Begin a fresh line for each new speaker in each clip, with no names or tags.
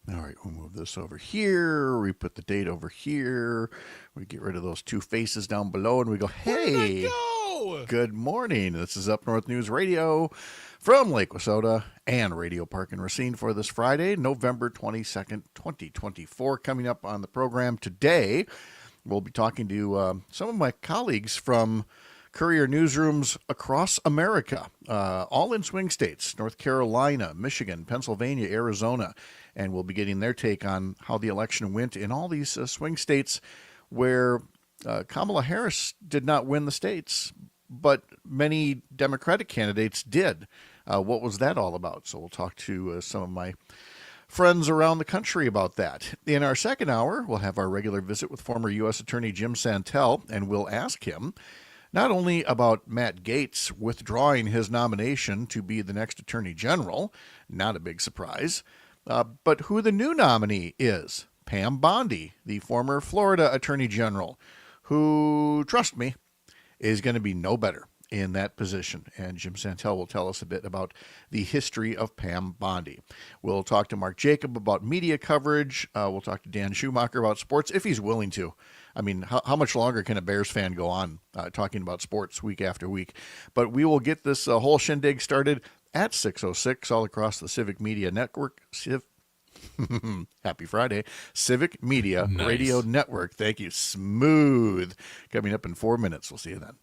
All right, we'll move this over here. We put the date over here. We get rid of those two faces down below, and we go,
Where did I
hey,
go?
good morning. This is Up North News Radio from Lake Wissota and Radio Park and Racine for this Friday, November 22nd, 2024. Coming up on the program today, we'll be talking to some of my colleagues from Courier Newsrooms across America, all in swing states, North Carolina, Michigan, Pennsylvania, Arizona, and we'll be getting their take on how the election went in all these swing states where Kamala Harris did not win the states, but many Democratic candidates did. What was that all about? So we'll talk to some of my friends around the country about that. In our second hour, we'll have our regular visit with former U.S. Attorney Jim Santelle, and we'll ask him not only about Matt Gaetz withdrawing his nomination to be the next Attorney General, not a big surprise, but who the new nominee is. Pam Bondi, the former Florida Attorney General, who, trust me, is going to be no better in that position. And Jim Santelle will tell us a bit about the history of Pam Bondi. We'll talk to Mark Jacob about media coverage. We'll talk to Dan Schumacher about sports, if he's willing to. I mean, how much longer can a Bears fan go on talking about sports week after week? But we will get this whole shindig started at 6:06 all across the Civic Media Network. Happy Friday. Civic Media Radio Network. Thank you. Smooth. Coming up in 4 minutes. We'll see you then.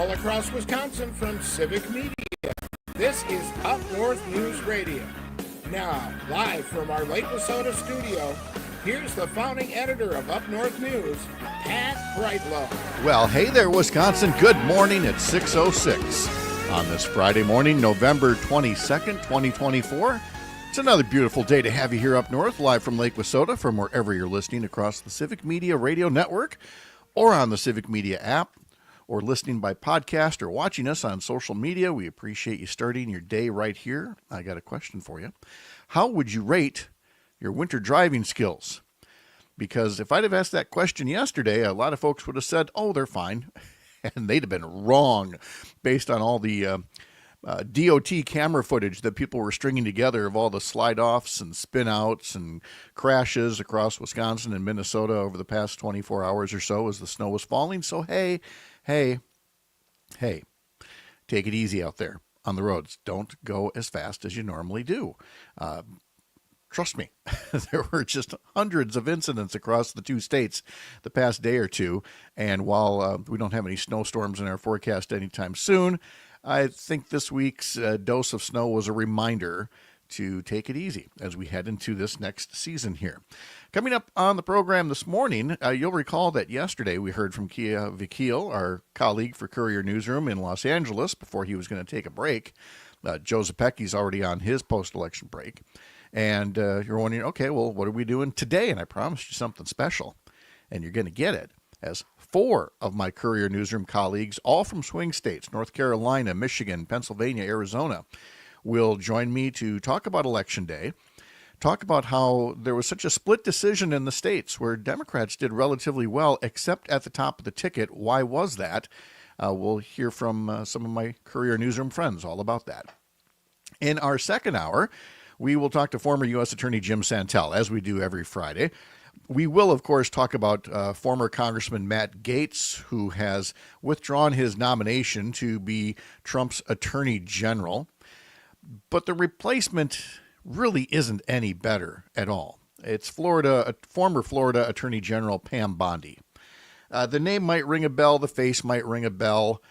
all across Wisconsin from Civic Media. This is Up North News Radio. Now, live from our Lake Wissota studio, here's the founding editor of Up North News, Pat Brightlow.
Well, hey there, Wisconsin. Good morning at 6:06 on this Friday morning, November 22nd, 2024. It's another beautiful day to have you here up north, live from Lake Wissota, from wherever you're listening across the Civic Media Radio Network or on the Civic Media app, or listening by podcast or watching us on social media. We appreciate you starting your day right here. I got a question for you. How would you rate your winter driving skills? Because if I'd have asked that question yesterday, a lot of folks would have said, oh, they're fine. And they'd have been wrong based on all the DOT camera footage that people were stringing together of all the slide-offs and spin-outs and crashes across Wisconsin and Minnesota over the past 24 hours or so as the snow was falling. So, hey, take it easy out there on the roads. Don't go as fast as you normally do. Trust me, there were just hundreds of incidents across the two states the past day or two. And while we don't have any snowstorms in our forecast anytime soon, I think this week's dose of snow was a reminder to take it easy as we head into this next season here. Coming up on the program this morning, you'll recall that yesterday we heard from Kia Vakil, our colleague for Courier Newsroom in Los Angeles, before he was going to take a break. Joe Zepecki's already on his post-election break. And you're wondering, okay, well, what are we doing today? And I promised you something special, and you're going to get it, as 4 of my Courier Newsroom colleagues, all from swing states, North Carolina, Michigan, Pennsylvania, Arizona, will join me to talk about Election Day, talk about how there was such a split decision in the states where Democrats did relatively well, except at the top of the ticket. Why was that? We'll hear from some of my Courier Newsroom friends all about that. In our second hour, we will talk to former U.S. Attorney Jim Santelle, as we do every Friday. We will, of course, talk about former Congressman Matt Gaetz, who has withdrawn his nomination to be Trump's Attorney General. But the replacement really isn't any better at all. It's former Florida Attorney General Pam Bondi. The name might ring a bell. The face might ring a bell.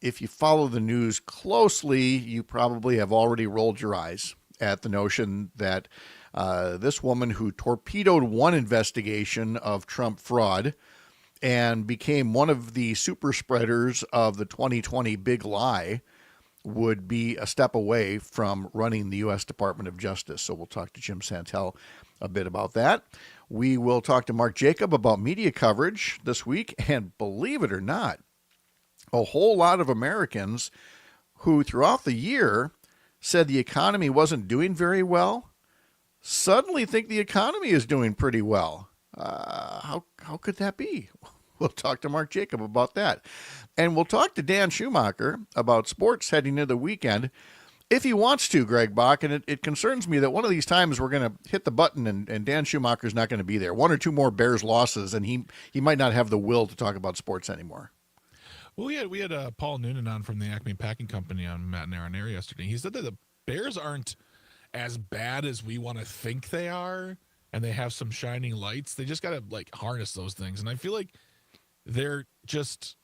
If you follow the news closely, you probably have already rolled your eyes at the notion that this woman who torpedoed one investigation of Trump fraud and became one of the superspreaders of the 2020 big lie would be a step away from running the U.S. Department of Justice. So we'll talk to Jim Santelle a bit about that. We will talk to Mark Jacob about media coverage this week. And believe it or not, a whole lot of Americans who throughout the year said the economy wasn't doing very well suddenly think the economy is doing pretty well. How could that be? We'll talk to Mark Jacob about that. And we'll talk to Dan Schumacher about sports heading into the weekend, if he wants to, Greg Bach. And it concerns me that one of these times we're going to hit the button and Dan Schumacher's not going to be there. 1 or 2 more Bears losses, and he might not have the will to talk about sports anymore.
Well, we had Paul Noonan on from the Acme Packing Company on Matt and Aaron Air yesterday. He said that the Bears aren't as bad as we want to think they are, and they have some shining lights. They just got to harness those things. And I feel like they're just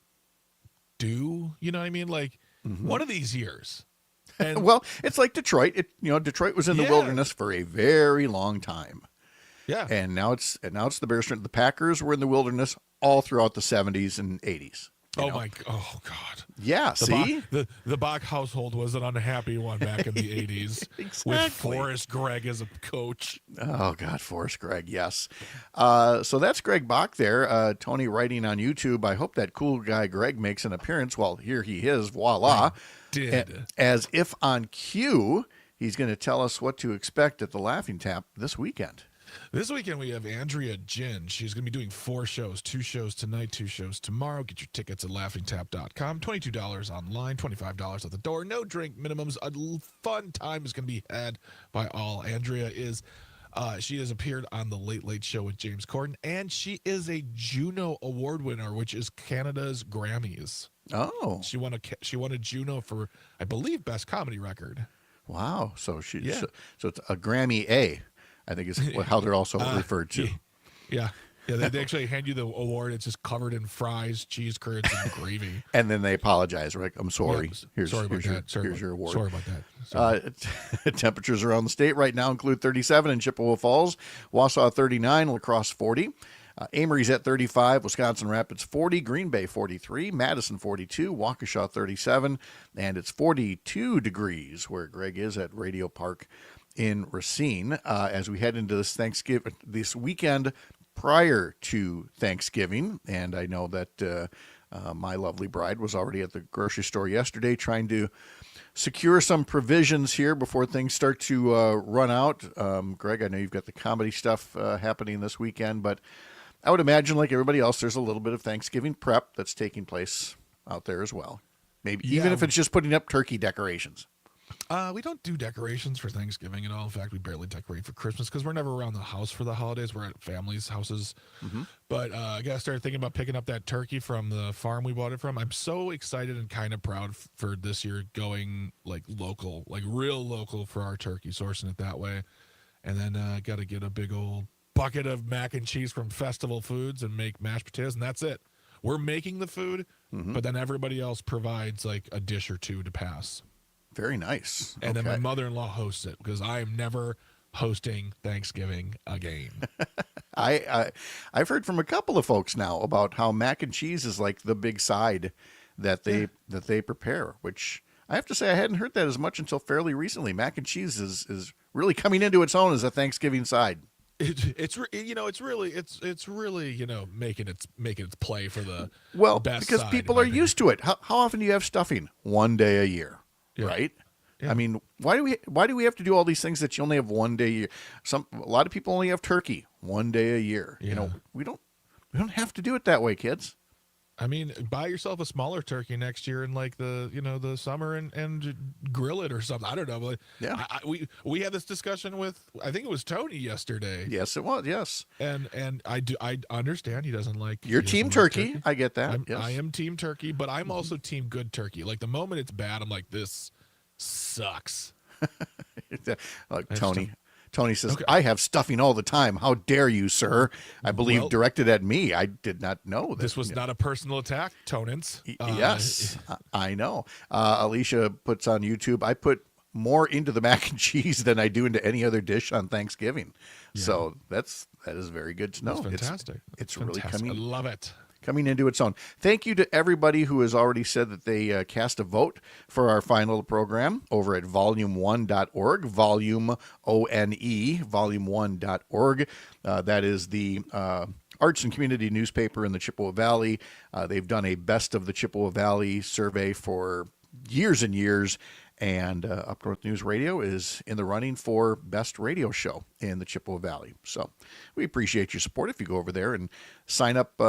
due, you know what I mean? One of these years. And
well, it's like Detroit. Detroit was in the wilderness for a very long time.
Yeah.
And now it's the Bears. The Packers were in the wilderness all throughout the 70s and 80s.
Oh God.
Yeah, see?
The Bach household was an unhappy one back in the 80s.
Exactly.
With Forrest Gregg as a coach.
Oh, God, Forrest Gregg, yes. So that's Greg Bach there. Tony writing on YouTube, I hope that cool guy Greg makes an appearance. Well, here he is, voila. As if on cue, he's going to tell us what to expect at the Laughing Tap this weekend.
This weekend we have Andrea Jin. She's going to be doing 4 shows, 2 shows tonight, 2 shows tomorrow. Get your tickets at laughingtap.com. $22 online, $25 at the door. No drink minimums. A fun time is going to be had by all. Andrea she has appeared on The Late Late Show with James Corden, and she is a Juno Award winner, which is Canada's Grammys.
Oh.
She won a Juno for, I believe, Best Comedy Record.
Wow. So so it's a Grammy A, I think is how they're also referred to.
Yeah. Yeah, they actually hand you the award. It's just covered in fries, cheese curds, and gravy.
And then they apologize. Right? I'm sorry.
Yeah, sorry about that.
Here's your award.
Sorry about that.
Temperatures around the state right now include 37 in Chippewa Falls, Wausau 39, La Crosse 40. Amory's at 35, Wisconsin Rapids 40, Green Bay 43, Madison 42, Waukesha 37, and it's 42 degrees where Greg is at Radio Park in Racine. As we head into this weekend prior to Thanksgiving, and I know that my lovely bride was already at the grocery store yesterday trying to secure some provisions here before things start to run out. Greg, I know you've got the comedy stuff happening this weekend, but I would imagine, like everybody else, there's a little bit of Thanksgiving prep that's taking place out there as well. Maybe even if it's just putting up turkey decorations.
We don't do decorations for Thanksgiving at all. In fact, we barely decorate for Christmas because we're never around the house for the holidays. We're at families' houses. Mm-hmm. But I got to start thinking about picking up that turkey from the farm we bought it from. I'm so excited and kind of proud for this year going like local, like real local for our turkey, sourcing it that way. And then got to get a big old bucket of mac and cheese from Festival Foods and make mashed potatoes, and that's it. We're making the food, but then everybody else provides like a dish or two to pass.
Very nice.
And then my mother-in-law hosts it because I am never hosting Thanksgiving again.
I've heard from a couple of folks now about how mac and cheese is like the big side that they prepare, which I have to say I hadn't heard that as much until fairly recently. Mac and cheese is really coming into its own as a Thanksgiving side.
It's really making its play for the best
because
side,
people are used to it. How often do you have stuffing? One day a year, right? Yeah. I mean, why do we have to do all these things that you only have one day a year? A lot of people only have turkey one day a year.
Yeah.
You know, we don't have to do it that way, kids.
I mean, buy yourself a smaller turkey next year in like the summer and grill it or something. I don't know. But
yeah,
we had this discussion with, I think it was Tony yesterday.
Yes, it was. Yes,
and I understand he doesn't like
your team turkey. I get that.
I am team turkey, but I'm also team good turkey. Like the moment it's bad, I'm like, this sucks.
Like Tony says, okay. I have stuffing all the time. How dare you, sir? I believe directed at me. I did not know that.
This was not a personal attack, Tonins.
Yes, I know. Alicia puts on YouTube, I put more into the mac and cheese than I do into any other dish on Thanksgiving. Yeah. So that is very good to know.
That's fantastic.
It's really coming.
I love it.
Coming into its own. Thank you to everybody who has already said that they cast a vote for our final program over at volume1.org, volume, O-N-E, volume1.org. That is the arts and community newspaper in the Chippewa Valley. They've done a Best of the Chippewa Valley survey for years and years, and Up North News Radio is in the running for best radio show in the Chippewa Valley. So we appreciate your support. If you go over there and sign up,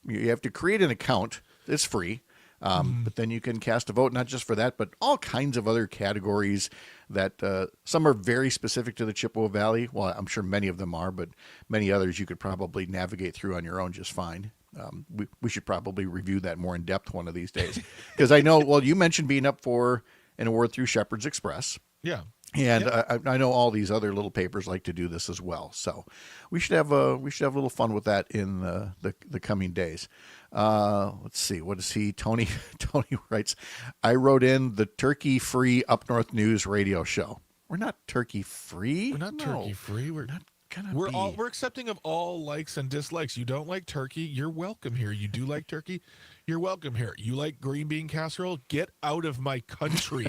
you have to create an account. It's free. But then you can cast a vote, not just for that, but all kinds of other categories that some are very specific to the Chippewa Valley. Well, I'm sure many of them are, but many others you could probably navigate through on your own just fine. We should probably review that more in depth one of these days. Because I know, well, you mentioned being up for an award through Shepherd's Express.
Yeah.
And I know all these other little papers like to do this as well. So we should have a little fun with that in the coming days. Let's see. What is he? Tony writes, I wrote in the turkey-free Up North News radio show. We're not turkey-free.
We're not turkey-free. We're not gonna be. We're accepting of all likes and dislikes. You don't like turkey, you're welcome here. You do like turkey, you're welcome here. You like green bean casserole? Get out of my country.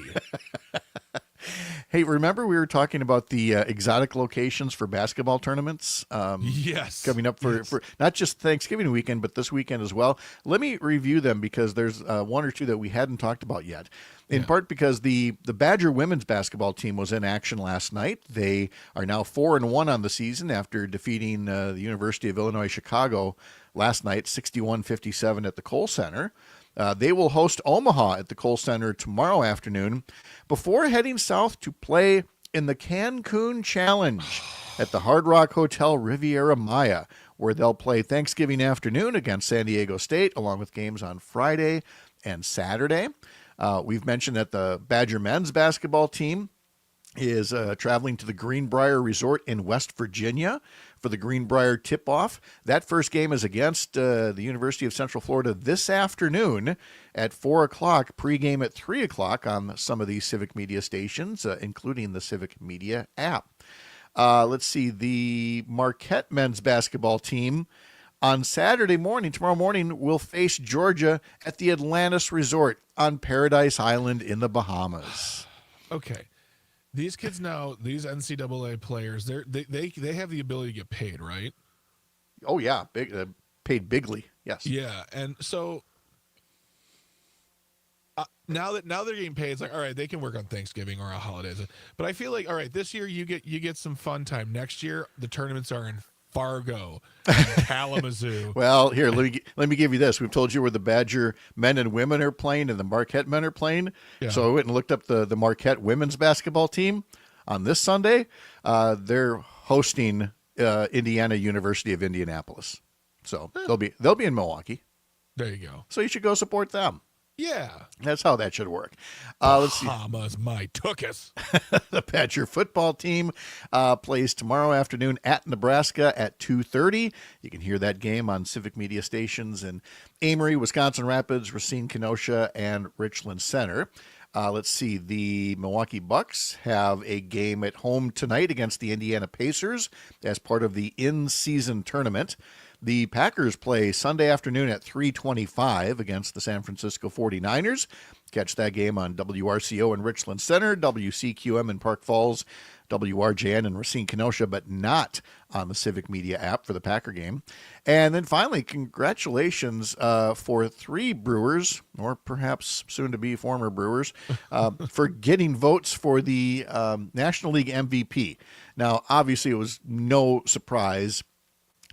Hey, remember we were talking about the exotic locations for basketball tournaments?
Yes.
Coming up for not just Thanksgiving weekend, but this weekend as well. Let me review them because there's one or two that we hadn't talked about yet. In part because the Badger women's basketball team was in action last night. They are now 4-1 on the season after defeating the University of Illinois Chicago last night, 61-57 at the Kohl Center. They will host Omaha at the Kohl Center tomorrow afternoon before heading south to play in the Cancun Challenge at the Hard Rock Hotel Riviera Maya, where they'll play Thanksgiving afternoon against San Diego State, along with games on Friday and Saturday. We've mentioned that the Badger men's basketball team is traveling to the Greenbrier Resort in West Virginia for the Greenbrier tip-off. That first game is against the University of Central Florida this afternoon at 4 o'clock, pregame at 3 o'clock on some of these Civic Media stations, including the Civic Media app. Let's see, the Marquette men's basketball team on Saturday morning, tomorrow morning, will face Georgia at the Atlantis Resort on Paradise Island in the Bahamas.
Okay. These kids now, these NCAA players, they have the ability to get paid, right?
Oh, yeah, paid bigly, yes.
Yeah, and so now they're getting paid, it's like, all right, they can work on Thanksgiving or a holiday. But I feel like, all right, this year you get some fun time. Next year, the tournaments are in Fargo, Kalamazoo.
Well, here, let me give you this. We've told you where the Badger men and women are playing and the Marquette men are playing. Yeah. So I went and looked up the Marquette women's basketball team on this Sunday. They're hosting Indiana University of Indianapolis. So they'll be in Milwaukee.
There you go.
So you should go support them.
Yeah.
That's how that should work.
Let's see. Bahamas, my tuchus.
The Badger football team plays tomorrow afternoon at Nebraska at 2:30. You can hear that game on Civic Media stations in Amory, Wisconsin Rapids, Racine, Kenosha, and Richland Center. Let's see. The Milwaukee Bucks have a game at home tonight against the Indiana Pacers as part of the in-season tournament. The Packers play Sunday afternoon at 3:25 against the San Francisco 49ers. Catch that game on WRCO in Richland Center, WCQM in Park Falls, WRJN in Racine, Kenosha, but not on the Civic Media app for the Packer game. And then finally, congratulations for 3 Brewers, or perhaps soon-to-be former Brewers, for getting votes for the National League MVP. Now, obviously, it was no surprise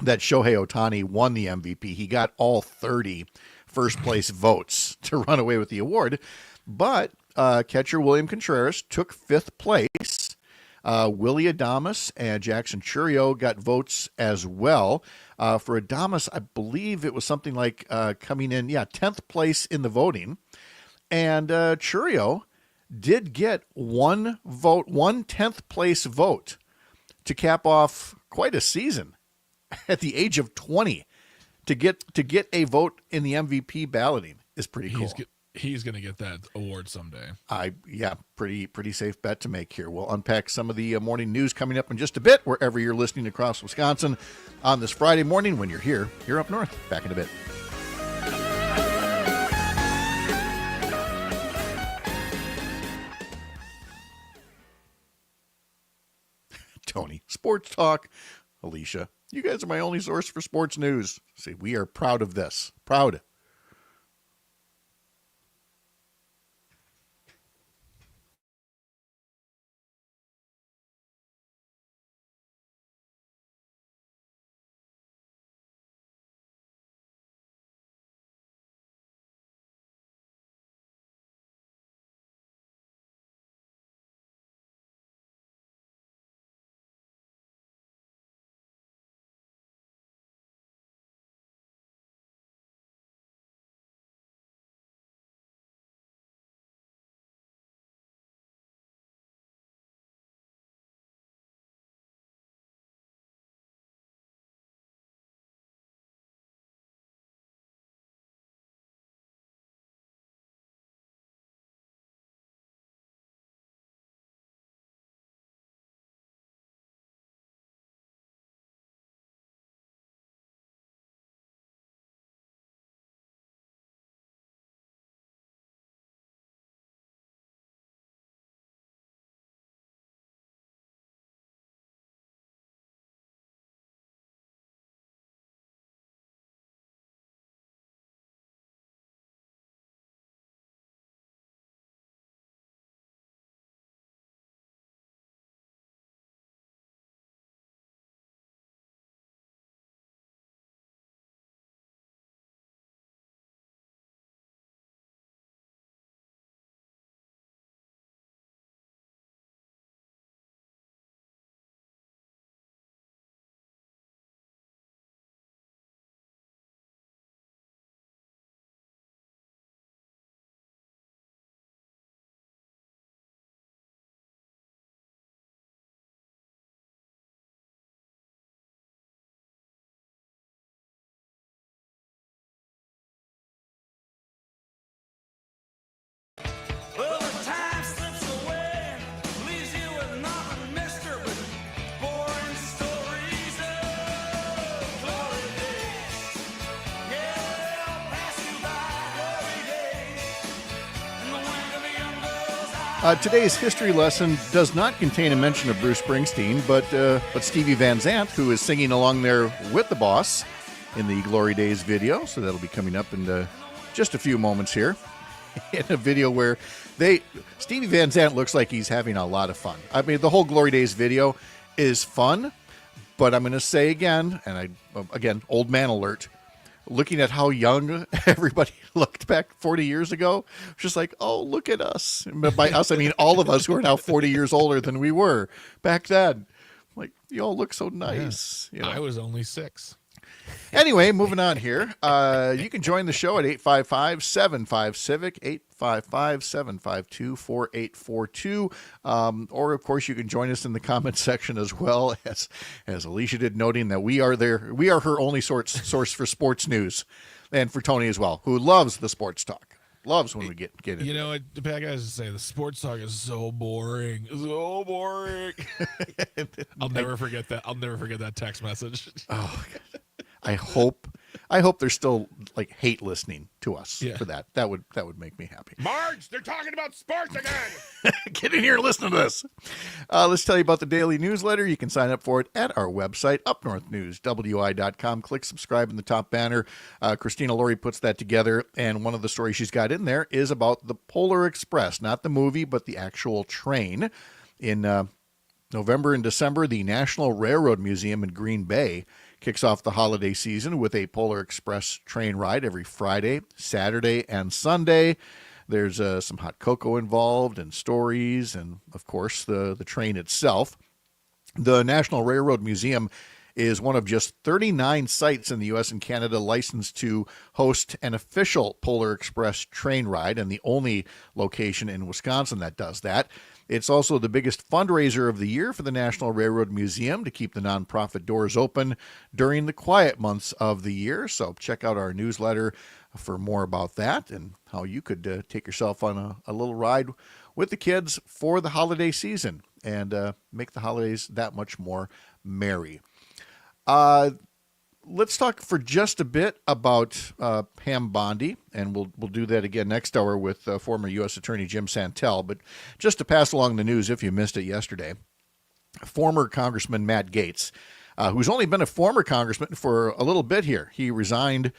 that Shohei Ohtani won the MVP. He got all 30 first-place votes to run away with the award. But catcher William Contreras took 5th place. Willie Adames and Jackson Churio got votes as well. For Adames, I believe it was something like coming in, 10th place in the voting. And Churio did get one 10th place vote to cap off quite a season at the age of 20. To get a vote in the MVP balloting is pretty cool.
He's going to get that award someday.
Pretty safe bet to make here. We'll unpack some of the morning news coming up in just a bit, wherever you're listening across Wisconsin on this Friday morning when you're here up north. Back in a bit. Tony, sports talk. Alicia, you guys are my only source for sports news. See, we are proud of this. Proud. Today's history lesson does not contain a mention of Bruce Springsteen, but Stevie Van Zandt, who is singing along there with the boss in the Glory Days video. So that'll be coming up in just a few moments here. In a video where Stevie Van Zandt looks like he's having a lot of fun. I mean, the whole Glory Days video is fun, but I'm going to say again, and again, old man alert, looking at how young everybody looked back 40 years ago, just like, oh, look at us. But by us, I mean all of us who are now 40 years older than we were back then. Like, you all look so nice.
Yeah.
You know?
I was only 6.
Anyway, moving on here. You can join the show at 855-75-CIVIC, 855-752-4842. Or, of course, you can join us in the comments section as well, as Alicia did, noting that we are her only source for sports news, and for Tony as well, who loves the sports talk. Loves when we get into
You know, the bad guys say the sports talk is so boring. So boring. I'll never forget that. I'll never forget that text message.
Oh, I hope they're still like hate listening to us for that. That would make me happy.
Marge, they're talking about sports again.
Get in here and listen to this. Let's tell you about the daily newsletter. You can sign up for it at our website, UpNorthNewsWI.com. Click subscribe in the top banner. Christina Laurie puts that together, and one of the stories she's got in there is about the Polar Express, not the movie, but the actual train. In November and December, the National Railroad Museum in Green Bay kicks off the holiday season with a Polar Express train ride every Friday, Saturday, and Sunday. There's some hot cocoa involved and stories and, of course, the train itself. The National Railroad Museum is one of just 39 sites in the U.S. and Canada licensed to host an official Polar Express train ride, and the only location in Wisconsin that does that. It's also the biggest fundraiser of the year for the National Railroad Museum to keep the nonprofit doors open during the quiet months of the year. So check out our newsletter for more about that and how you could take yourself on a little ride with the kids for the holiday season and make the holidays that much more merry. Let's talk for just a bit about Pam Bondi, and we'll do that again next hour with former U.S. Attorney Jim Santelle. But just to pass along the news, if you missed it yesterday, former Congressman Matt Gaetz, who's only been a former congressman for a little bit here, he resigned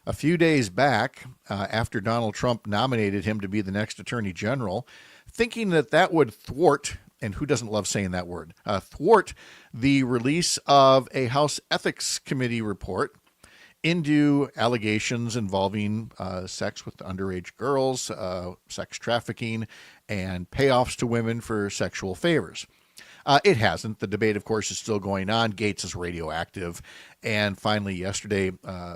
a few days back after Donald Trump nominated him to be the next Attorney General, thinking that would thwart, and who doesn't love saying that word, thwart the release of a House Ethics Committee report into allegations involving sex with underage girls, sex trafficking, and payoffs to women for sexual favors. It hasn't. The debate, of course, is still going on. Gaetz is radioactive, and finally yesterday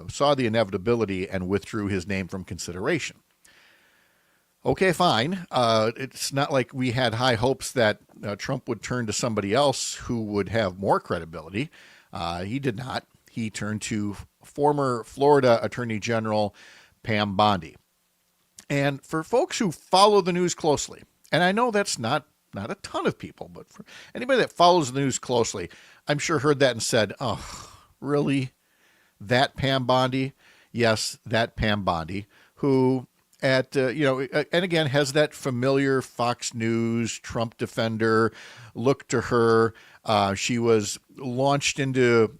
saw the inevitability and withdrew his name from consideration. Okay, fine. It's not like we had high hopes that Trump would turn to somebody else who would have more credibility. He did not. He turned to former Florida Attorney General Pam Bondi. And for folks who follow the news closely, and I know that's not a ton of people, but for anybody that follows the news closely, I'm sure heard that and said, oh, really? That Pam Bondi? Yes, that Pam Bondi, who and again, has that familiar Fox News Trump defender look to her. She was launched into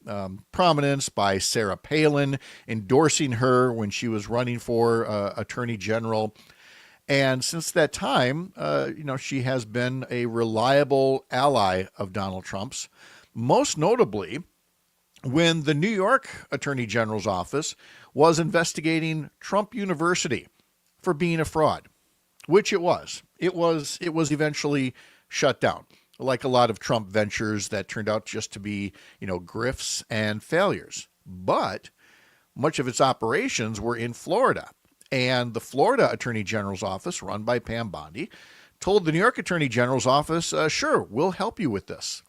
prominence by Sarah Palin, endorsing her when she was running for Attorney General. And since that time, she has been a reliable ally of Donald Trump's, most notably when the New York Attorney General's office was investigating Trump University for being a fraud, which it was. It was eventually shut down, like a lot of Trump ventures that turned out just to be, grifts and failures. But much of its operations were in Florida. And the Florida Attorney General's office, run by Pam Bondi, told the New York Attorney General's office, sure, we'll help you with this.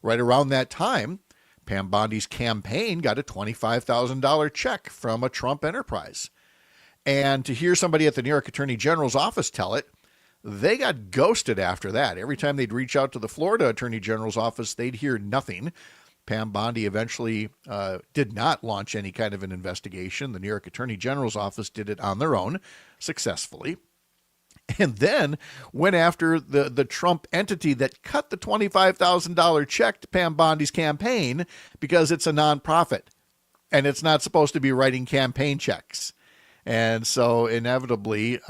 Right around that time, Pam Bondi's campaign got a $25,000 check from a Trump enterprise. And to hear somebody at the New York Attorney General's office tell it, they got ghosted after that. Every time they'd reach out to the Florida Attorney General's office, they'd hear nothing. Pam Bondi eventually did not launch any kind of an investigation. The New York Attorney General's office did it on their own, successfully. and then went after the Trump entity that cut the $25,000 check to Pam Bondi's campaign because it's a nonprofit and it's not supposed to be writing campaign checks. And so inevitably,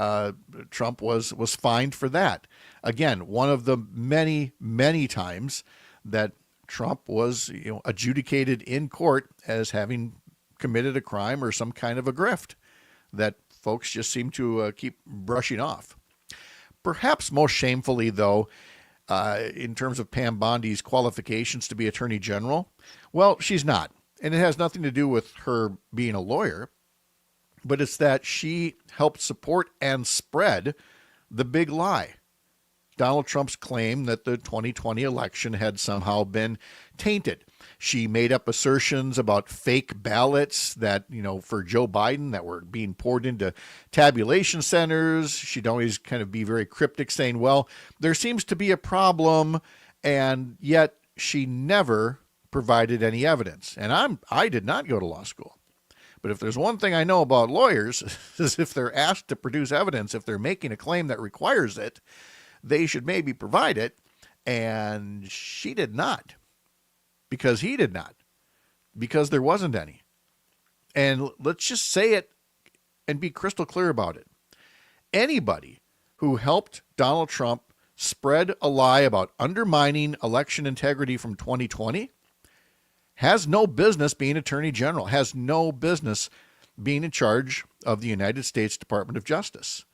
Trump was fined for that. Again, one of the many, many times that Trump was adjudicated in court as having committed a crime or some kind of a grift that folks just seem to keep brushing off. Perhaps most shamefully, though, in terms of Pam Bondi's qualifications to be Attorney General, well, she's not. And it has nothing to do with her being a lawyer, but it's that she helped support and spread the big lie. Donald Trump's claim that the 2020 election had somehow been tainted. She made up assertions about fake ballots that, for Joe Biden that were being poured into tabulation centers. She'd always kind of be very cryptic, saying, well, there seems to be a problem, and yet she never provided any evidence. And I did not go to law school. But if there's one thing I know about lawyers, is if they're asked to produce evidence, if they're making a claim that requires it, they should maybe provide it. And she did not, because he did not, because there wasn't any. And let's just say it and be crystal clear about it. Anybody who helped Donald Trump spread a lie about undermining election integrity from 2020 has no business being Attorney General, has no business being in charge of the United States Department of Justice.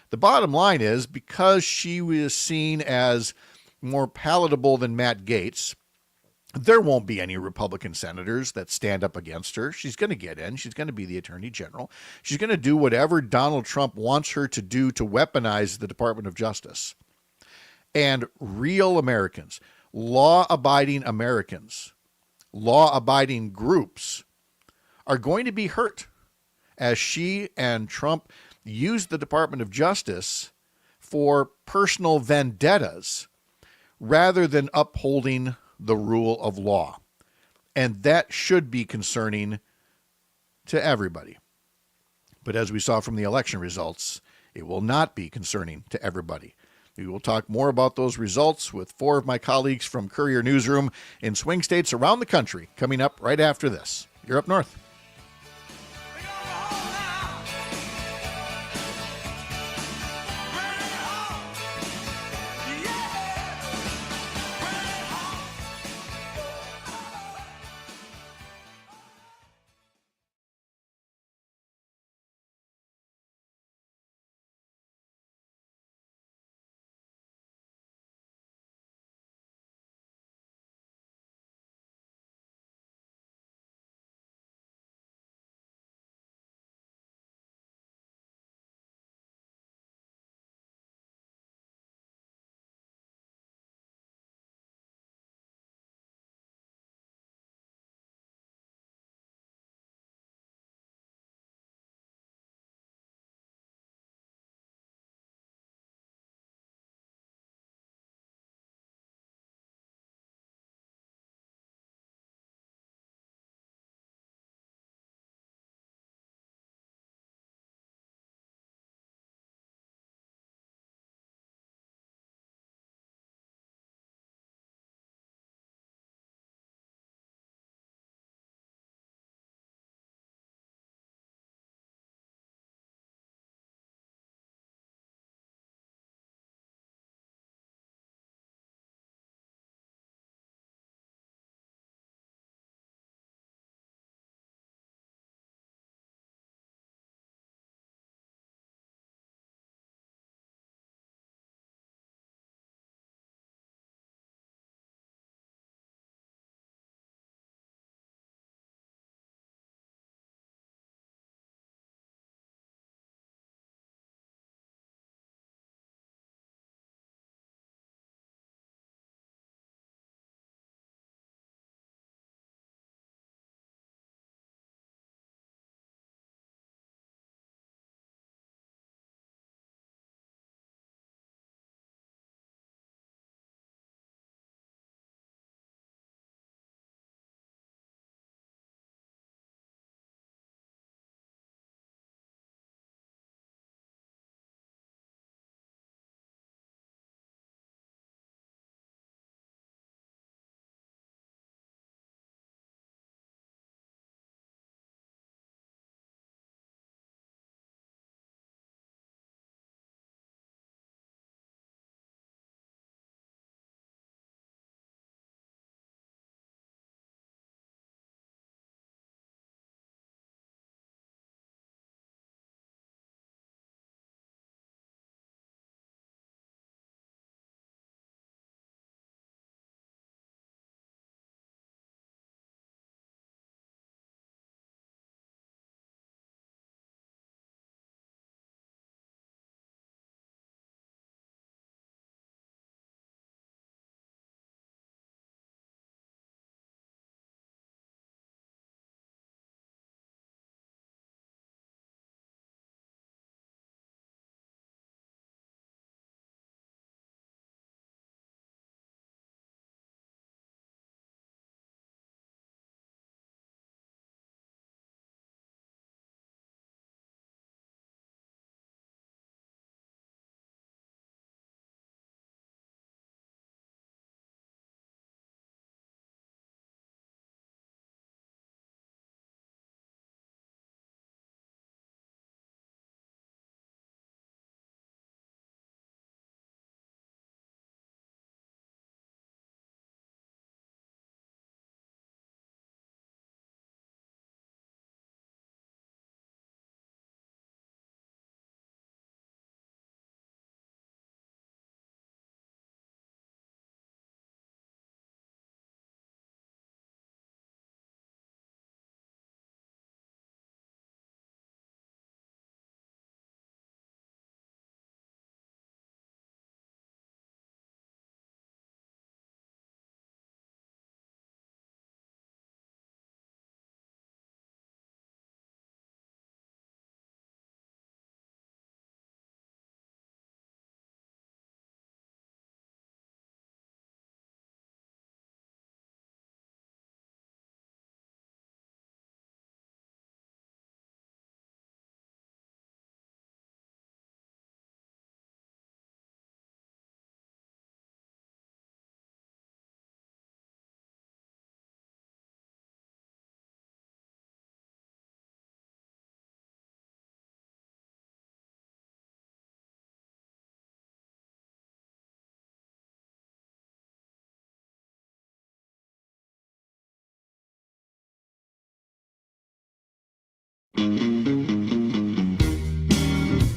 The bottom line is, because she was seen as more palatable than Matt Gaetz, there won't be any Republican senators that stand up against her. She's going to get in. She's going to be the Attorney General. She's going to do whatever Donald Trump wants her to do to weaponize the Department of Justice. And real Americans, law-abiding Americans, law-abiding groups are going to be hurt as she and Trump use the Department of Justice for personal vendettas rather than upholding the rule of law. And that should be concerning to everybody. But as we saw from the election results, it will not be concerning to everybody. We will talk more about those results with 4 of my colleagues from Courier Newsroom in swing states around the country coming up right after this. You're Up North.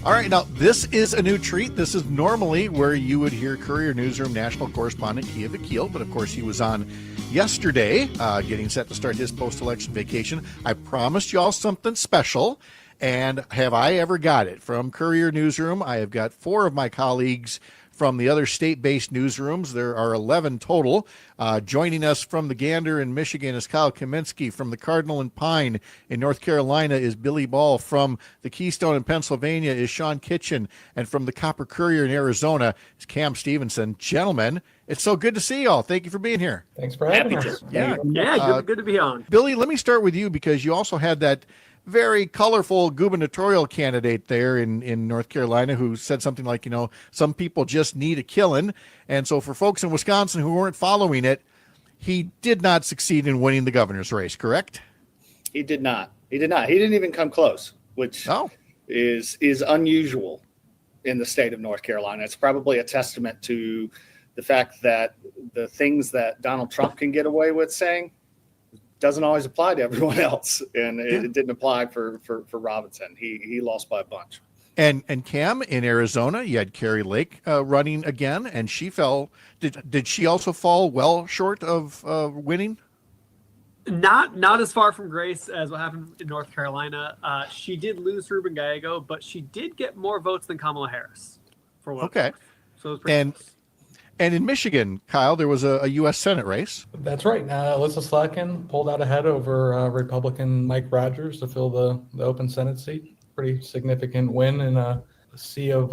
All right, now this is a new treat. This is normally where you would hear Courier Newsroom national correspondent Kia Vakil, but of course he was on yesterday, getting set to start his post-election vacation. I promised y'all something special, and have I ever got it? From Courier Newsroom, I have got 4 of my colleagues from the other state-based newsrooms. There are 11 total. Joining us from the Gander in Michigan is Kyle Kaminski. From the Cardinal and Pine in North Carolina is Billy Ball. From the Keystone in Pennsylvania is Sean Kitchen. And from the Copper Courier in Arizona is Cam Stevenson. Gentlemen, it's so good to see y'all. Thank you for being here.
Thanks for having us.
Yeah,
Good to be on.
Billy, let me start with you because you also had that very colorful gubernatorial candidate there in North Carolina who said something like, some people just need a killing. And so for folks in Wisconsin who weren't following it, he did not succeed in winning the governor's race, correct?
He did not. He didn't even come close, which is unusual in the state of North Carolina. It's probably a testament to the fact that the things that Donald Trump can get away with saying doesn't always apply to everyone else, and it didn't apply for Robinson. He lost by a bunch.
And Cam, in Arizona, you had Carrie Lake running again, and she fell. Did she also fall well short of winning?
Not as far from grace as what happened in North Carolina. She did lose Ruben Gallego, but she did get more votes than Kamala Harris. For what?
Okay.
So it was pretty close.
And in Michigan, Kyle, there was a U.S. Senate race.
That's right. Alyssa Slotkin pulled out ahead over Republican Mike Rogers to fill the open Senate seat. Pretty significant win in a sea of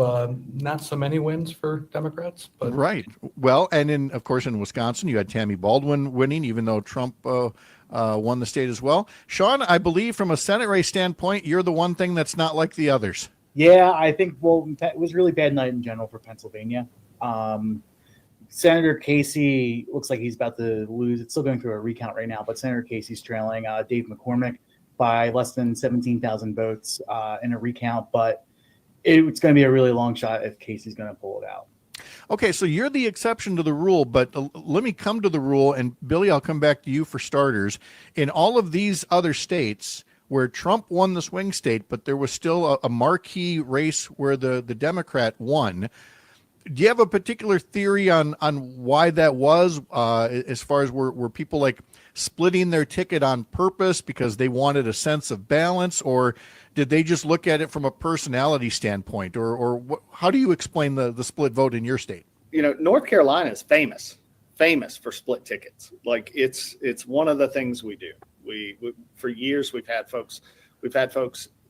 not so many wins for Democrats. But
right. Well, and of course in Wisconsin, you had Tammy Baldwin winning, even though Trump won the state as well. Sean, I believe from a Senate race standpoint, you're the one thing that's not like the others.
Yeah, I think, it was a really bad night in general for Pennsylvania. Senator Casey looks like he's about to lose. It's still going through a recount right now, but Senator Casey's trailing Dave McCormick by less than 17,000 votes in a recount. But it's going to be a really long shot if Casey's going to pull it out.
Okay, so you're the exception to the rule, but let me come to the rule. And Billy, I'll come back to you for starters. In all of these other states where Trump won the swing state, but there was still a marquee race where the Democrat won, do you have a particular theory on why that was, as far as were people like splitting their ticket on purpose because they wanted a sense of balance, or did they just look at it from a personality standpoint, or how do you explain the split vote in your state?
North Carolina is famous for split tickets. Like it's one of the things we do. We for years we've had folks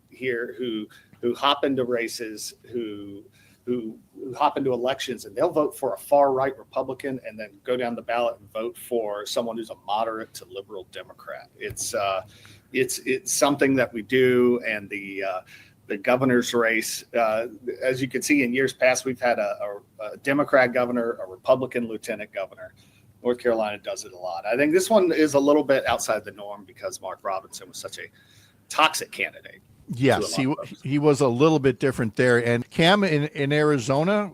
here who hop into races, who hop into elections, and they'll vote for a far right Republican and then go down the ballot and vote for someone who's a moderate to liberal Democrat. It's something that we do. And the governor's race, as you can see in years past, we've had a Democrat governor, a Republican lieutenant governor. North Carolina does it a lot. I think this one is a little bit outside the norm because Mark Robinson was such a toxic candidate.
Yes, he was a little bit different there. And Cam, in Arizona,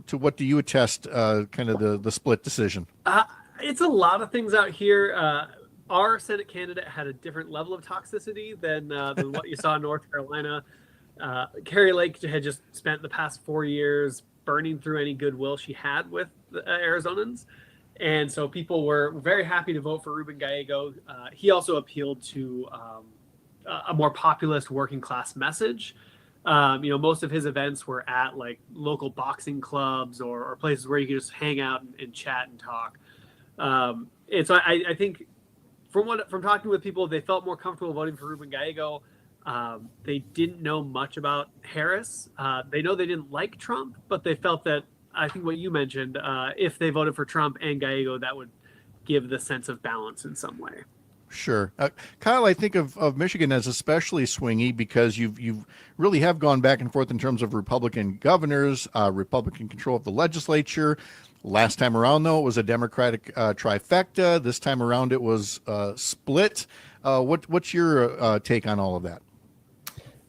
to what do you attest kind of the split decision?
It's a lot of things out here. Our Senate candidate had a different level of toxicity than what you saw in North Carolina. Carrie Lake had just spent the past 4 years burning through any goodwill she had with the Arizonans. And so people were very happy to vote for Ruben Gallego. He also appealed to a more populist working class message. Most of his events were at like local boxing clubs or places where you could just hang out and chat and talk. And so I think from talking with people, they felt more comfortable voting for Ruben Gallego. They didn't know much about Harris. They know they didn't like Trump, but they felt that, I think what you mentioned, if they voted for Trump and Gallego, that would give the sense of balance in some way.
Sure. Kyle, I think of Michigan as especially swingy because you really have gone back and forth in terms of Republican governors, Republican control of the legislature. Last time around, though, it was a Democratic trifecta. This time around, it was split. What's your take on all of that?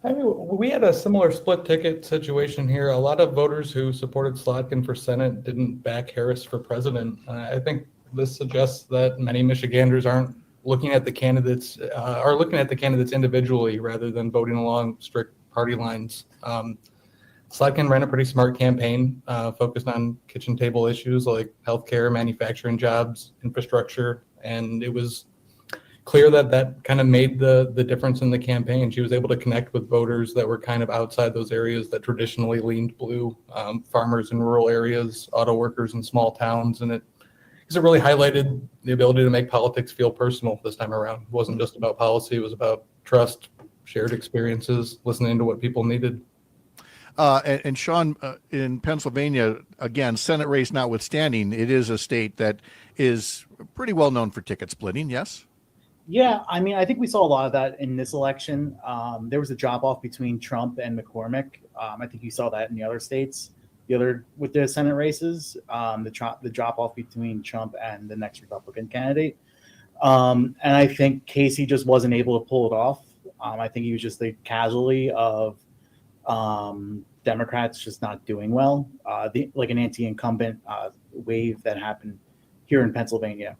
I mean, we had a similar split ticket situation here. A lot of voters who supported Slotkin for Senate didn't back Harris for president. I think this suggests that many Michiganders aren't looking at the candidates, are looking at the candidates individually rather than voting along strict party lines. Slatkin ran a pretty smart campaign focused on kitchen table issues like healthcare, manufacturing jobs, infrastructure, and it was clear that kind of made the difference in the campaign. She was able to connect with voters that were kind of outside those areas that traditionally leaned blue, farmers in rural areas, auto workers in small towns, and it really highlighted the ability to make politics feel personal this time around. It wasn't just about policy, it was about trust, shared experiences, listening to what people needed.
And Sean, in Pennsylvania, again, Senate race notwithstanding, it is a state that is pretty well known for ticket splitting, yes?
Yeah, I mean, I think we saw a lot of that in this election. There was a drop-off between Trump and McCormick. I think you saw that in the other states, with the Senate races, the drop-off between Trump and the next Republican candidate. And I think Casey just wasn't able to pull it off. I think he was just the casualty of Democrats just not doing well, like an anti-incumbent wave that happened here in Pennsylvania.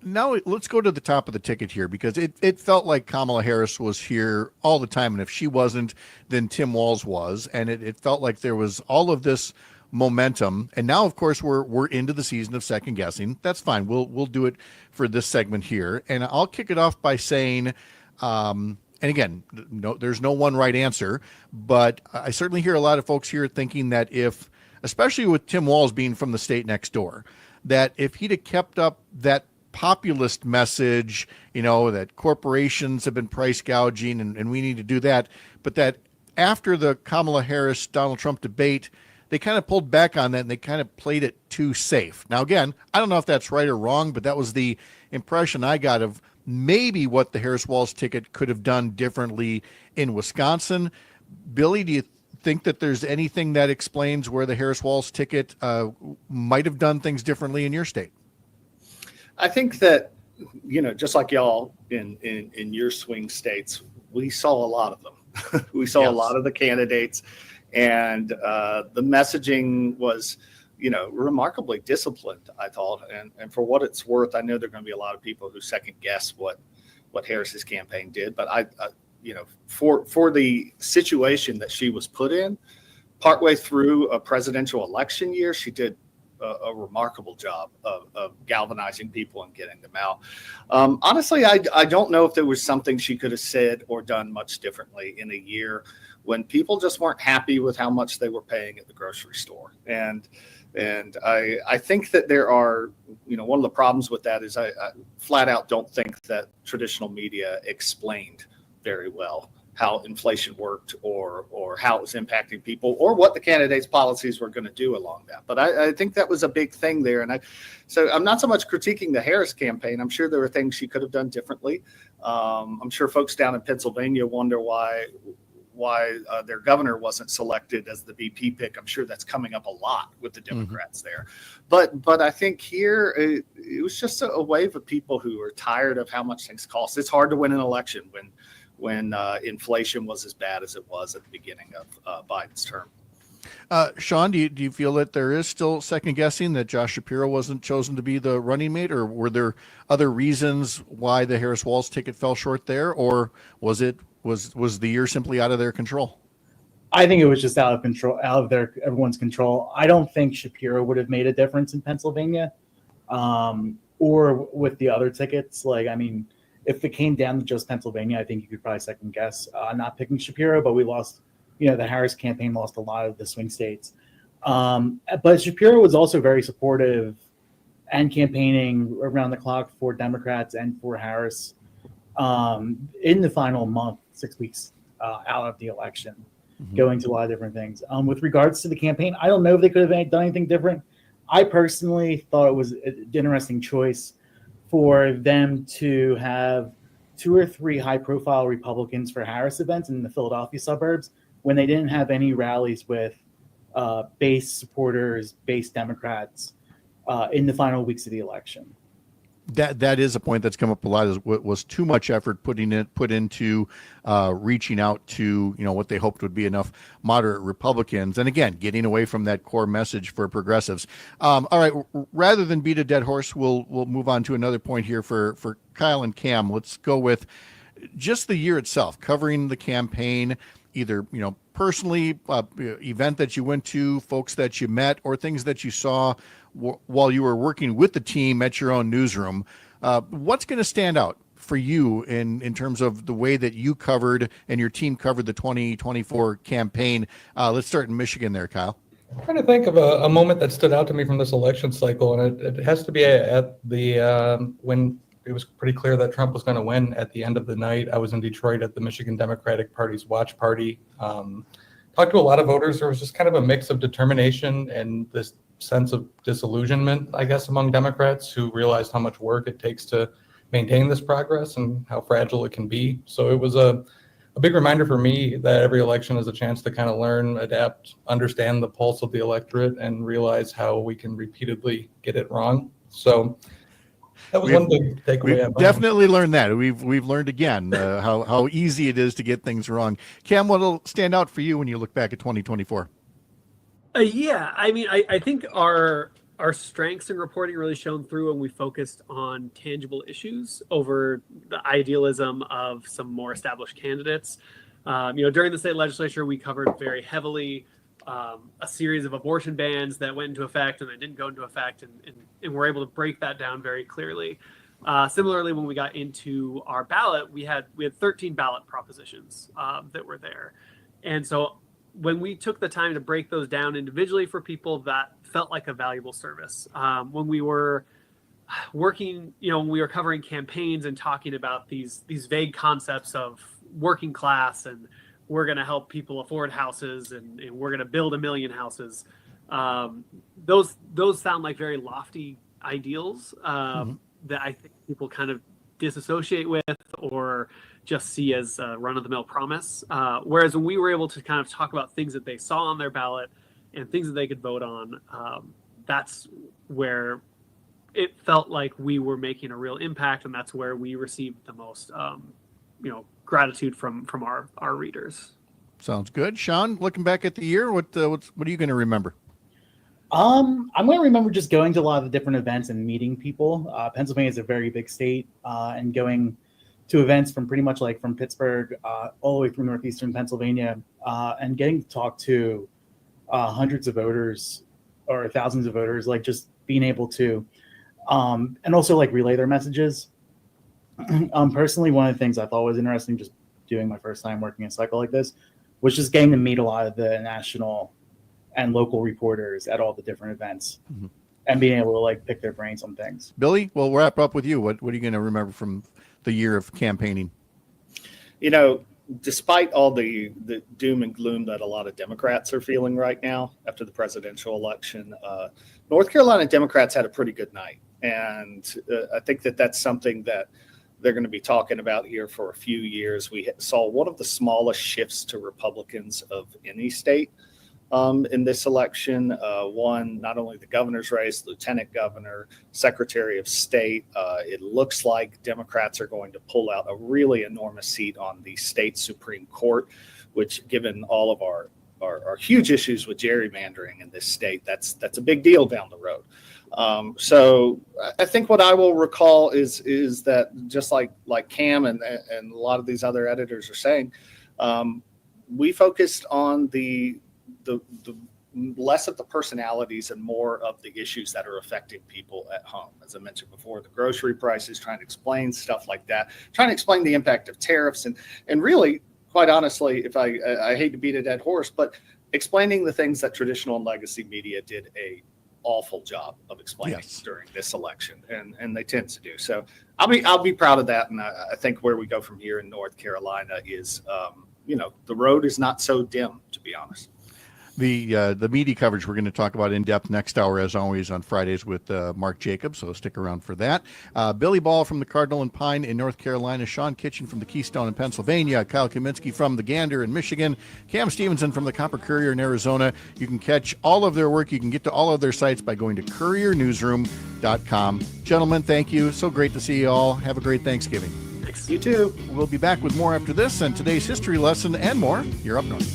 Now let's go to the top of the ticket here, because it felt like Kamala Harris was here all the time, and if she wasn't, then Tim Walz was, and it felt like there was all of this momentum. And now, of course, we're into the season of second guessing. That's fine. We'll do it for this segment here, and I'll kick it off by saying. And again, there's no one right answer, but I certainly hear a lot of folks here thinking that if, especially with Tim Walz being from the state next door, that if he'd have kept up that populist message, that corporations have been price gouging and we need to do that, but that after the Kamala Harris, Donald Trump debate, they kind of pulled back on that and they kind of played it too safe. Now, again, I don't know if that's right or wrong, but that was the impression I got of maybe what the Harris-Walz ticket could have done differently in Wisconsin. Billy, do you think that there's anything that explains where the Harris-Walz ticket might have done things differently in your state?
I think that, just like y'all in your swing states, we saw a lot of them. We saw a lot of the candidates, and the messaging was, remarkably disciplined, I thought. And for what it's worth, I know there are going to be a lot of people who second guess what Harris's campaign did. But I for the situation that she was put in, partway through a presidential election year, she did a remarkable job of galvanizing people and getting them out. Honestly, I don't know if there was something she could have said or done much differently in a year when people just weren't happy with how much they were paying at the grocery store. And I think that there are, one of the problems with that is I flat out don't think that traditional media explained very well how inflation worked or how it was impacting people or what the candidates' policies were going to do along that. But I think that was a big thing there. So I'm not so much critiquing the Harris campaign. I'm sure there were things she could have done differently. I'm sure folks down in Pennsylvania wonder why their governor wasn't selected as the VP pick. I'm sure that's coming up a lot with the Democrats there. But I think here it was just a wave of people who are tired of how much things cost. It's hard to win an election when inflation was as bad as it was at the beginning of Biden's term.
Sean, do you feel that there is still second guessing that Josh Shapiro wasn't chosen to be the running mate, or were there other reasons why the Harris-Walz ticket fell short there, or was the year simply out of their control?
I think it was just out of everyone's control. I don't think Shapiro would have made a difference in Pennsylvania, or with the other tickets. If it came down to just Pennsylvania, I think you could probably second guess not picking Shapiro, but we lost, the Harris campaign lost a lot of the swing states. But Shapiro was also very supportive and campaigning around the clock for Democrats and for Harris in the final month, 6 weeks out of the election, going to a lot of different things. With regards to the campaign, I don't know if they could have done anything different. I personally thought it was an interesting choice for them to have 2 or 3 high-profile Republicans for Harris events in the Philadelphia suburbs when they didn't have any rallies with base supporters, base Democrats in the final weeks of the election.
That is a point that's come up a lot. Was too much effort put into reaching out to what they hoped would be enough moderate Republicans, and again getting away from that core message for progressives. All right, rather than beat a dead horse, we'll move on to another point here for Kyle and Cam. Let's go with just the year itself, covering the campaign. either, personally, event that you went to, folks that you met, or things that you saw while you were working with the team at your own newsroom. What's going to stand out for you in terms of the way that you covered and your team covered the 2024 campaign? Let's start in Michigan there, Kyle.
I'm trying to think of a moment that stood out to me from this election cycle, and it has to be at the when it was pretty clear that Trump was going to win at the end of the night. I was in Detroit at the Michigan Democratic Party's watch party. Talked to a lot of voters. There was just kind of a mix of determination and this sense of disillusionment, I guess, among Democrats who realized how much work it takes to maintain this progress and how fragile it can be. So it was a big reminder for me that every election is a chance to kind of learn, adapt, understand the pulse of the electorate, and realize how we can repeatedly get it wrong. So that was one big takeaway.
We've definitely learned that. We've learned again how easy it is to get things wrong. Cam, what'll stand out for you when you look back at 2024?
Yeah, I mean, I think our strengths in reporting really shone through when we focused on tangible issues over the idealism of some more established candidates. During the state legislature, we covered very heavily a series of abortion bans that went into effect and then didn't go into effect, and we're able to break that down very clearly. Similarly, when we got into our ballot, we had 13 ballot propositions that were there. And so when we took the time to break those down individually for people, that felt like a valuable service. When we were working, when we were covering campaigns and talking about these vague concepts of working class and we're going to help people afford houses and we're going to build 1 million houses. Those sound like very lofty ideals that I think people kind of disassociate with or just see as a run-of-the-mill promise. Whereas when we were able to kind of talk about things that they saw on their ballot and things that they could vote on, that's where it felt like we were making a real impact, and that's where we received the most gratitude from our readers.
Sounds good. Sean, looking back at the year, what are you going to remember?
I'm going to remember just going to a lot of the different events and meeting people. Pennsylvania is a very big state, and going to events from pretty much like from Pittsburgh all the way through northeastern Pennsylvania, and getting to talk to hundreds of voters or thousands of voters, like just being able to, and also like relay their messages. Personally, one of the things I thought was interesting, just doing my first time working a cycle like this, was just getting to meet a lot of the national and local reporters at all the different events, and being able to like pick their brains on things.
Billy, we'll wrap up with you. What are you going to remember from the year of campaigning?
Despite all the doom and gloom that a lot of Democrats are feeling right now after the presidential election, North Carolina Democrats had a pretty good night. And I think that's something that they're going to be talking about here for a few years. We saw one of the smallest shifts to Republicans of any state in this election. Won not only the governor's race, lieutenant governor, secretary of state. It looks like Democrats are going to pull out a really enormous seat on the state Supreme Court, which, given all of our huge issues with gerrymandering in this state, that's a big deal down the road. So I think what I will recall is that just like Cam and a lot of these other editors are saying, we focused on the less of the personalities and more of the issues that are affecting people at home. As I mentioned before, the grocery prices, trying to explain stuff like that, trying to explain the impact of tariffs, and really, quite honestly, if I hate to beat a dead horse, but explaining the things that traditional and legacy media did a awful job of explaining during this election, and they tend to do. So I'll be proud of that, and I think where we go from here in North Carolina is, the road is not so dim, to be honest.
The media coverage we're going to talk about in depth next hour, as always, on Fridays with Mark Jacobs, so stick around for that. Billy Ball from the Cardinal and Pine in North Carolina, Sean Kitchen from the Keystone in Pennsylvania, Kyle Kaminski from the Gander in Michigan, Cam Stevenson from the Copper Courier in Arizona. You can catch all of their work. You can get to all of their sites by going to couriernewsroom.com. Gentlemen, thank you. So great to see you all. Have a great Thanksgiving.
Thanks.
You too.
We'll be back with more after this and today's history lesson and more. You're up north.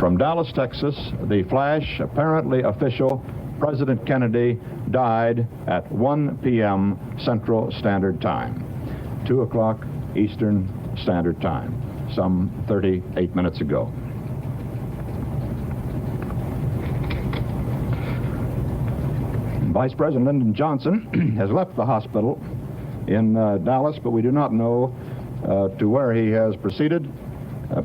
From Dallas, Texas, the flash, apparently official, President Kennedy died at 1 p.m. Central Standard Time, 2 o'clock Eastern Standard Time, some 38 minutes ago. Vice President Lyndon Johnson has left the hospital in Dallas, but we do not know to where he has proceeded.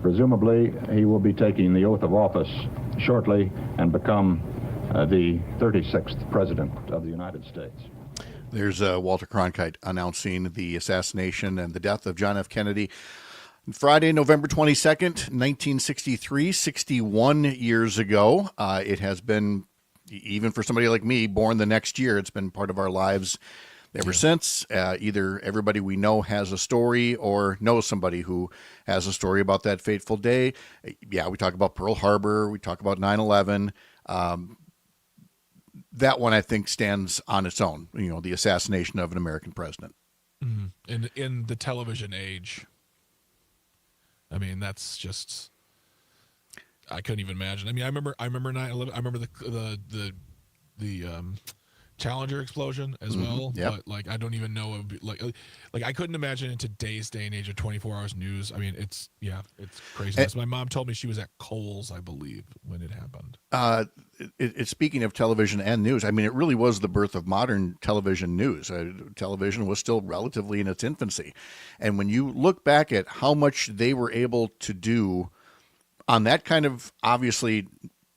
Presumably, he will be taking the oath of office shortly and become the 36th President of the United States.
There's Walter Cronkite announcing the assassination and the death of John F. Kennedy. Friday, November 22nd, 1963, 61 years ago. It has been, even for somebody like me, born the next year, it's been part of our lives ever since. Either everybody we know has a story or knows somebody who has a story about that fateful day. Yeah, we talk about Pearl Harbor. We talk about 9/11. That one, I think, stands on its own, the assassination of an American president.
Mm-hmm. In the television age, I mean, that's just, I couldn't even imagine. I mean, I remember 9/11. I remember the Challenger explosion as well.
Yep.
But I don't even know. It would be, like I couldn't imagine in today's day and age of 24 hours news. I mean, it's crazy. My mom told me she was at Kohl's, I believe, when it happened.
Speaking of television and news, I mean, it really was the birth of modern television news. Television was still relatively in its infancy. And when you look back at how much they were able to do on that kind of obviously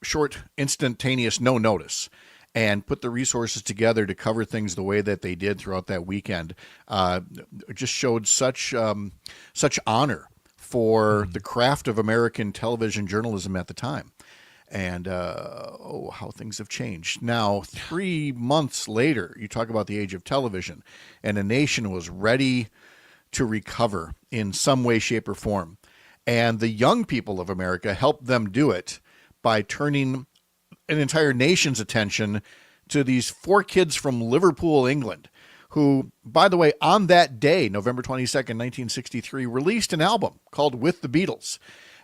short, instantaneous, no notice, and put the resources together to cover things the way that they did throughout that weekend, it just showed such honor for the craft of American television journalism at the time. And how things have changed. Now, 3 months later, you talk about the age of television, and a nation was ready to recover in some way, shape, or form. And the young people of America helped them do it by turning an entire nation's attention to these 4 kids from Liverpool, England, who, by the way, on that day, November 22nd, 1963, released an album called With the Beatles.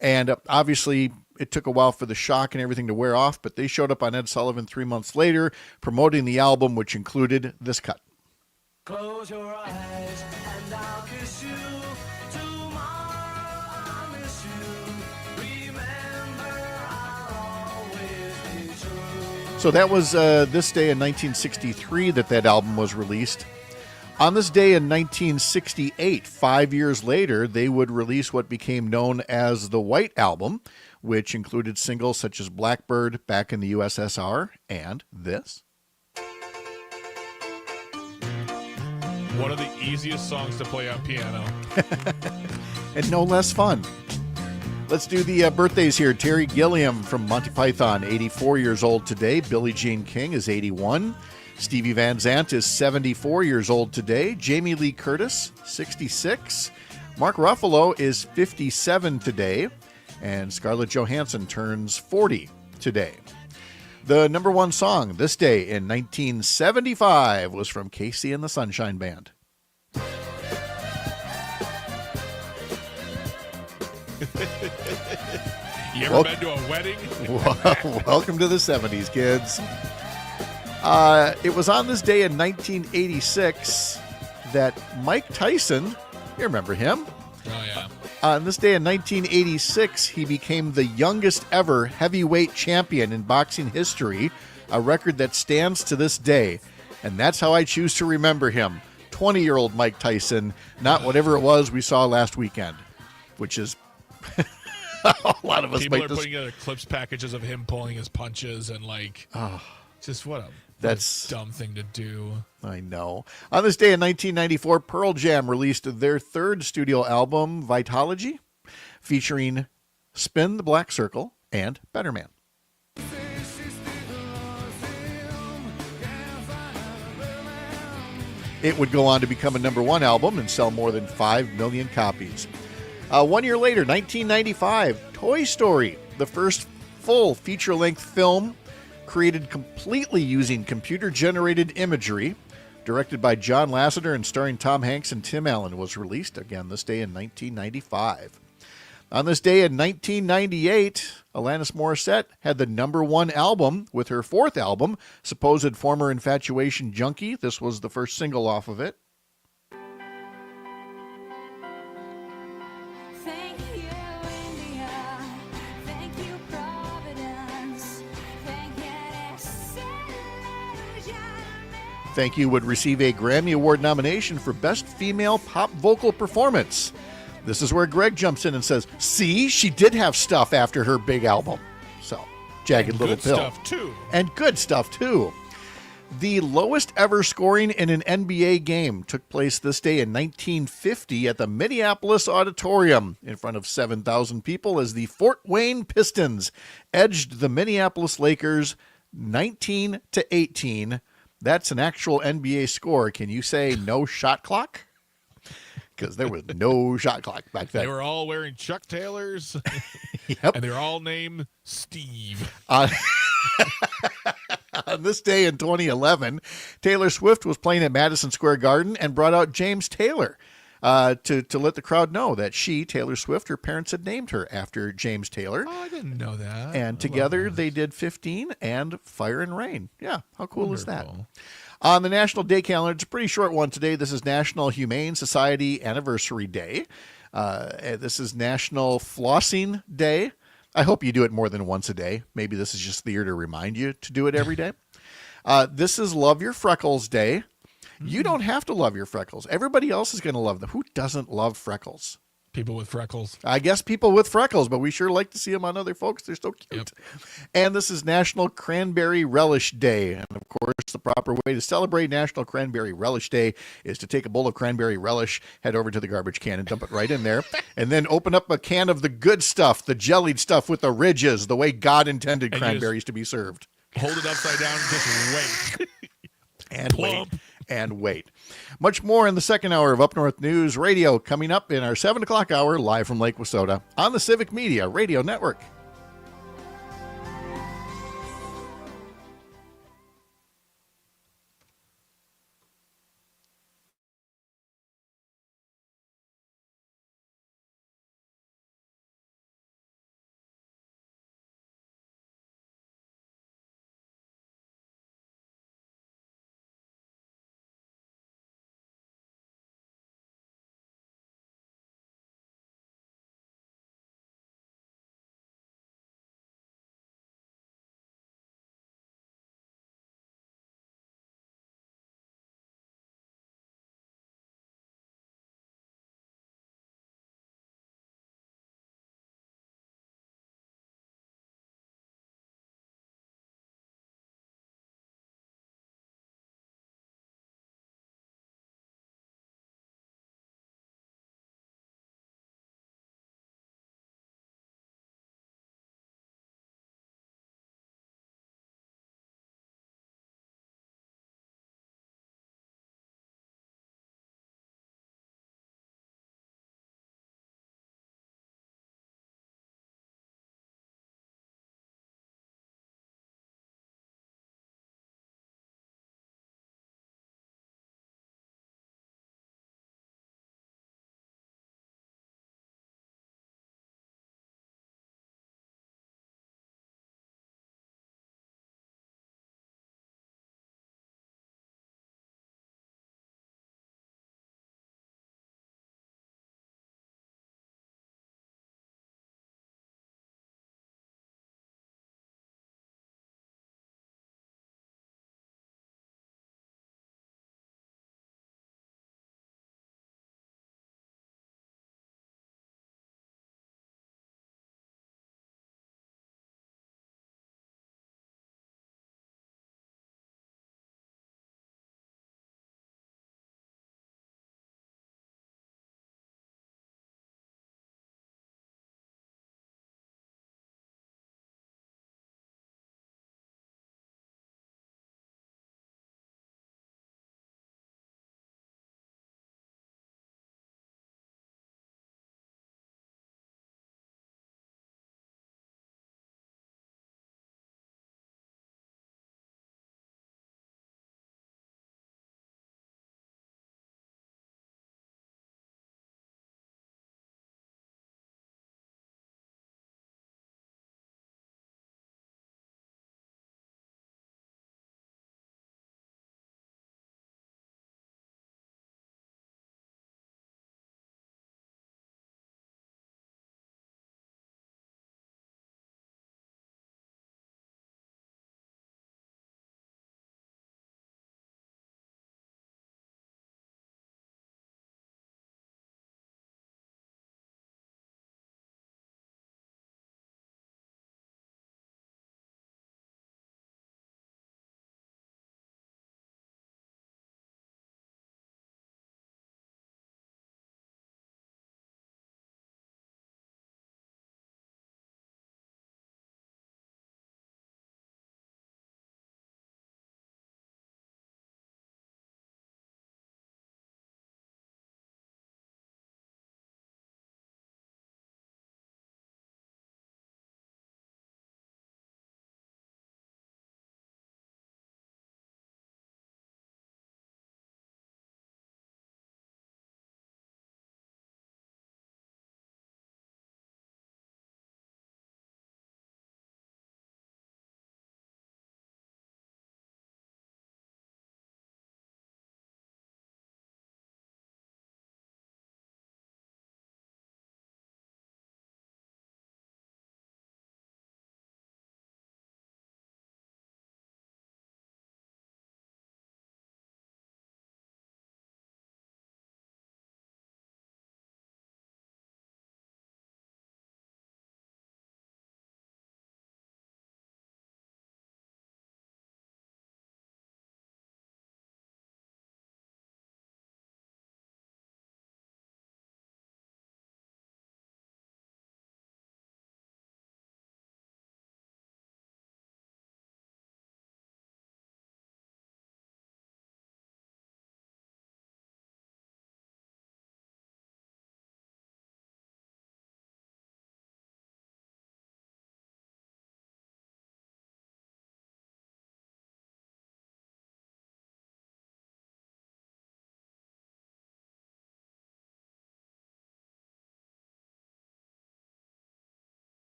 And obviously, it took a while for the shock and everything to wear off, but they showed up on Ed Sullivan 3 months later, promoting the album, which included this cut.
Close your eyes and I'll kiss you. Tomorrow I'll miss you. Remember, I'll always be true.
So that was this day in 1963 that album was released. On this day in 1968, 5 years later, they would release what became known as the White Album, which included singles such as Blackbird, Back in the USSR, and this.
One of the easiest songs to play on piano.
And no less fun. Let's do the birthdays here. Terry Gilliam from Monty Python, 84 years old today. Billie Jean King is 81. Stevie Van Zandt is 74 years old today. Jamie Lee Curtis, 66. Mark Ruffalo is 57 today. And Scarlett Johansson turns 40 today. The number one song this day in 1975 was from Casey and the Sunshine Band.
You ever been to a wedding?
Welcome to the 70s, kids. It was on this day in 1986 that Mike Tyson, you remember him?
Oh, yeah.
On this day in 1986, he became the youngest ever heavyweight champion in boxing history, a record that stands to this day. And that's how I choose to remember him. 20-year-old Mike Tyson, not whatever it was we saw last weekend, which is a lot of us
People
might
are putting together clips packages of him pulling his punches and just what a dumb thing to do.
I know. On this day in 1994, Pearl Jam released their third studio album, Vitalogy, featuring Spin the Black Circle and Better Man. It would go on to become a number one album and sell more than 5 million copies. 1 year later, 1995, Toy Story, the first full feature-length film created completely using computer-generated imagery, directed by John Lasseter and starring Tom Hanks and Tim Allen, was released again this day in 1995. On this day in 1998, Alanis Morissette had the #1 album with her 4th album, Supposed Former Infatuation Junkie. This was the first single off of it.
Thank you, India. Thank you, Providence. Thank you, Disillusionment.
Thank You would receive a Grammy Award nomination for Best Female Pop Vocal Performance. This is where Greg jumps in and says, see, she did have stuff after her big album. So, Jagged Little
Good
Pill.
stuff, too.
And good stuff, too. The lowest ever scoring in an NBA game took place this day in 1950 at the Minneapolis Auditorium in front of 7,000 people as the Fort Wayne Pistons edged the Minneapolis Lakers 19-18. That's an actual NBA score. Can you say no shot clock? Because there was no shot clock back then.
They were all wearing Chuck Taylors,
Yep.
and they were all named Steve.
On this day in 2011, Taylor Swift was playing at Madison Square Garden and brought out James Taylor to let the crowd know that she, Taylor Swift, her parents had named her after James Taylor.
Oh, I didn't know that.
And together they did 15 and Fire and Rain. Yeah, how cool is that?
Wonderful.
On the National Day calendar, it's a pretty short one today. This is National Humane Society Anniversary Day. This is National Flossing Day. I hope you do it more than once a day. Maybe this is just there to remind you to do it every day. This is Love Your Freckles Day. You don't have to love your freckles. Everybody else is going to love them. Who doesn't love freckles?
People with freckles.
I guess people with freckles, but we sure like to see them on other folks. They're so cute.
Yep.
And this is National Cranberry Relish Day. And of course, the proper way to celebrate National Cranberry Relish Day is to take a bowl of cranberry relish, head over to the garbage can and dump it right in there, and then open up a can of the good stuff, the jellied stuff with the ridges, the way God intended
And
cranberries to be served.
Hold it upside down and just wait.
And
Plump.
wait. And wait. Much more in the second hour of Up North News Radio coming up in our 7 o'clock hour live from Lake Wissota on the Civic Media Radio Network.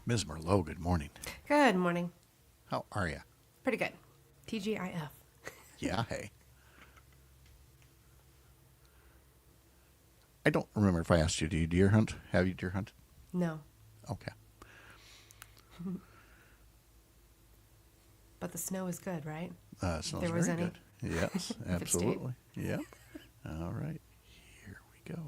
Ms. Merlot, good morning.
Good morning.
How are you?
Pretty good. TGIF.
Yeah, hey. I don't remember if I asked you, do you deer hunt? Have you deer hunted?
No.
Okay.
But the snow is good, right?
Smells
There was
very
any?
good. Yes,
If it stayed.
absolutely. Yep. All right. Here we go.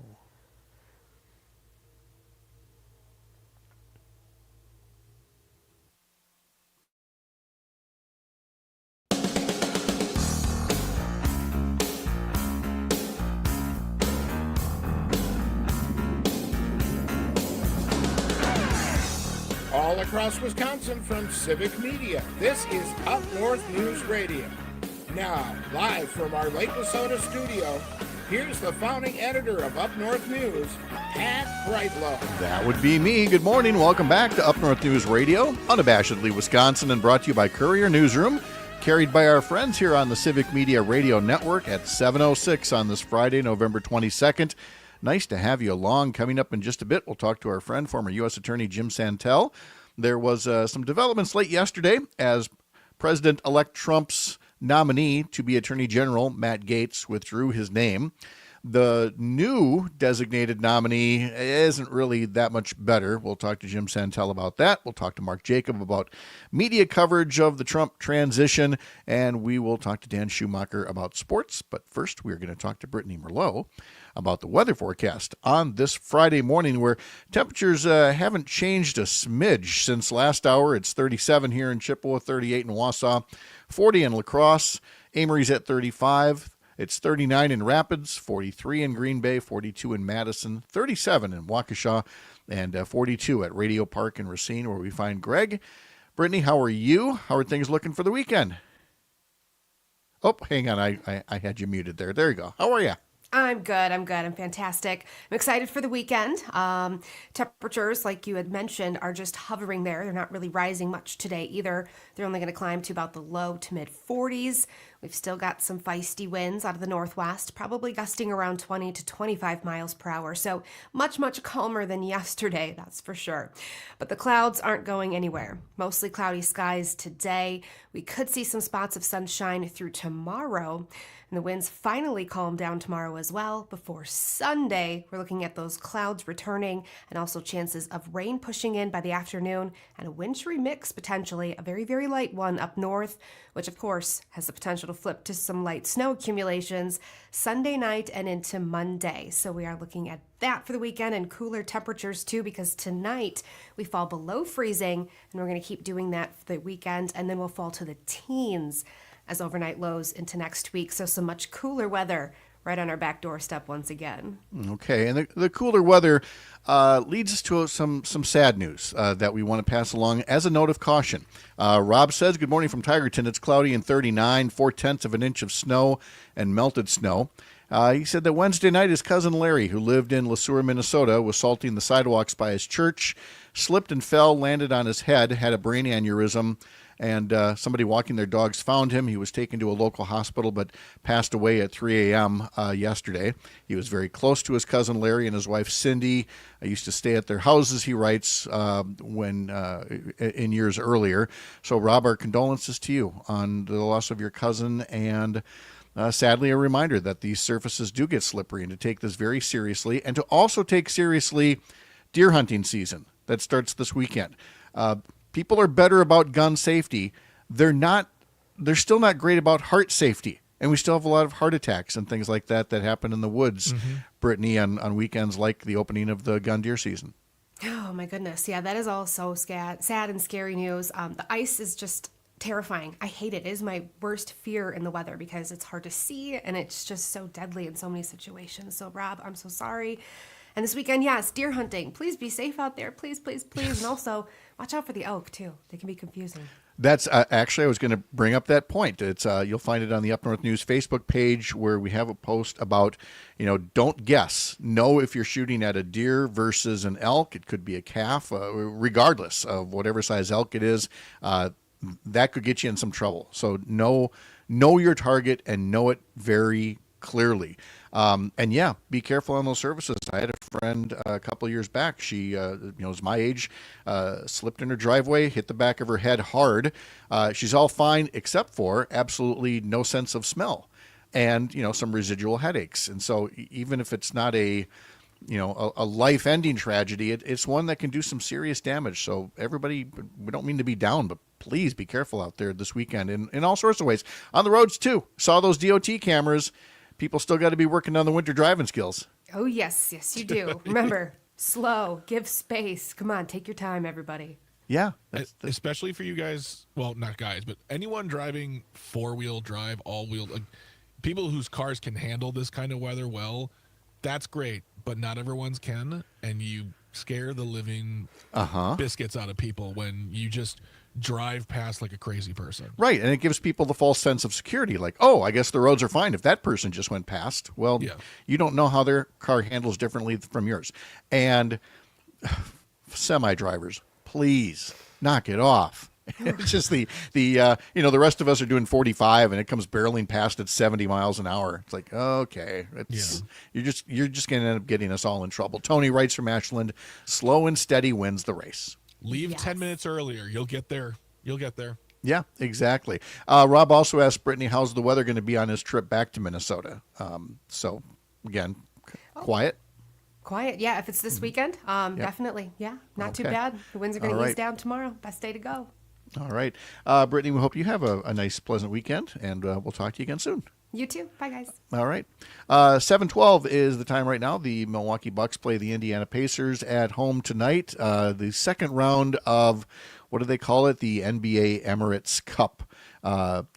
All across Wisconsin from Civic Media, this is Up North News Radio. Now, live from our Lake Wissota studio, here's the founding editor of Up North News, Pat Brightlow.
That would be me. Good morning. Welcome back to Up North News Radio, unabashedly Wisconsin, and brought to you by Courier Newsroom, carried by our friends here on the Civic Media Radio Network at 7:06 on this Friday, November 22nd. Nice to have you along. Coming up in just a bit, we'll talk to our friend, former U.S. Attorney Jim Santelle. There was some developments late yesterday as President-elect Trump's nominee to be Attorney General, Matt Gaetz, withdrew his name. The new designated nominee isn't really that much better. We'll talk to Jim Santelle about that. We'll talk to Mark Jacob about media coverage of the Trump transition, and we will talk to Dan Schumacher about sports. But first, we're going to talk to Brittany Merlot about the weather forecast on this Friday morning, where temperatures haven't changed a smidge since last hour. It's 37 here in Chippewa, 38 in Wausau, 40 in La Crosse, Amory's at 35. It's 39 in Rapids, 43 in Green Bay, 42 in Madison, 37 in Waukesha, and 42 at Radio Park in Racine, where we find Greg. Brittany, how are you? How are things looking for the weekend? Oh, hang on. I had you muted there. There you go. How are you?
I'm good. I'm fantastic. I'm excited for the weekend. Temperatures, like you had mentioned, are just hovering there. They're not really rising much today either. They're only going to climb to about the low to mid 40s. We've still got some feisty winds out of the northwest, probably gusting around 20 to 25 miles per hour. So much, much calmer than yesterday, that's for sure. But the clouds aren't going anywhere. Mostly cloudy skies today. We could see some spots of sunshine through tomorrow. And the winds finally calm down tomorrow as well. Before Sunday, we're looking at those clouds returning and also chances of rain pushing in by the afternoon and a wintry mix potentially, a very, very light one up north, which of course has the potential to flip to some light snow accumulations Sunday night and into Monday. So we are looking at that for the weekend and cooler temperatures too, because tonight we fall below freezing and we're going to keep doing that for the weekend, and then we'll fall to the teens as overnight lows into next week. So some much cooler weather right on our back doorstep once again.
Okay, and the cooler weather leads us to some sad news that we want to pass along as a note of caution. Rob says, good morning from Tigerton. It's cloudy and 39, 4/10 of an inch of snow and melted snow. He said that Wednesday night his cousin Larry, who lived in LeSueur, Minnesota, was salting the sidewalks by his church, slipped and fell, landed on his head, had a brain aneurysm, and somebody walking their dogs found him. He was taken to a local hospital but passed away at 3 a.m. Yesterday. He was very close to his cousin Larry and his wife Cindy. I used to stay at their houses, he writes, in years earlier. So, Rob, our condolences to you on the loss of your cousin, and sadly a reminder that these surfaces do get slippery, and to take this very seriously, and to also take seriously deer hunting season that starts this weekend. People are better about gun safety. They're still not great about heart safety. And we still have a lot of heart attacks and things like that happen in the woods, Brittany, on weekends like the opening of the gun deer season.
Oh my goodness. Yeah, that is all so sad and scary news. The ice is just terrifying. I hate it. It is my worst fear in the weather because it's hard to see and it's just so deadly in so many situations. So Rob, I'm so sorry. And this weekend, yes, deer hunting. Please be safe out there. Please, please, please. And also, watch out for the elk, too. They can be confusing.
That's actually, I was going to bring up that point. It's you'll find it on the Up North News Facebook page, where we have a post about, don't guess. Know if you're shooting at a deer versus an elk. It could be a calf, regardless of whatever size elk it is. That could get you in some trouble. So know your target and know it very clearly. And yeah, be careful on those surfaces. I had a friend a couple years back. She, was my age, slipped in her driveway, hit the back of her head hard. She's all fine except for absolutely no sense of smell, and some residual headaches. And so even if it's not a life-ending tragedy, it's one that can do some serious damage. So everybody, we don't mean to be down, but please be careful out there this weekend in all sorts of ways. On the roads too. Saw those DOT cameras. People still got to be working on the winter driving skills.
Oh, yes, you do. Remember, slow, give space. Come on, take your time, everybody.
Yeah.
Especially for you guys, well, not guys, but anyone driving four-wheel drive, all-wheel, people whose cars can handle this kind of weather well, that's great, but not everyone's can, and you scare the living biscuits out of people when you just drive past like a crazy person.
Right, and it gives people the false sense of security, like, oh, I guess the roads are fine if that person just went past. Well, you don't know how their car handles differently from yours. And semi-drivers, please knock it off. It's just the rest of us are doing 45 and it comes barreling past at 70 miles an hour. It's like, okay, you're just going to end up getting us all in trouble. Tony writes from Ashland, slow and steady wins the race.
Leave 10 minutes earlier. You'll get there.
Yeah, exactly. Rob also asked Brittany, how's the weather going to be on his trip back to Minnesota? So again, quiet.
Quiet, yeah. If it's this weekend, definitely, yeah. Not too bad. The winds are going to ease down tomorrow. Best day to go.
All right. Brittany, we hope you have a nice, pleasant weekend, and we'll talk to you again soon.
You too. Bye, guys.
All right. 7:12 is the time right now. The Milwaukee Bucks play the Indiana Pacers at home tonight. The second round of, what do they call it? The NBA Emirates Cup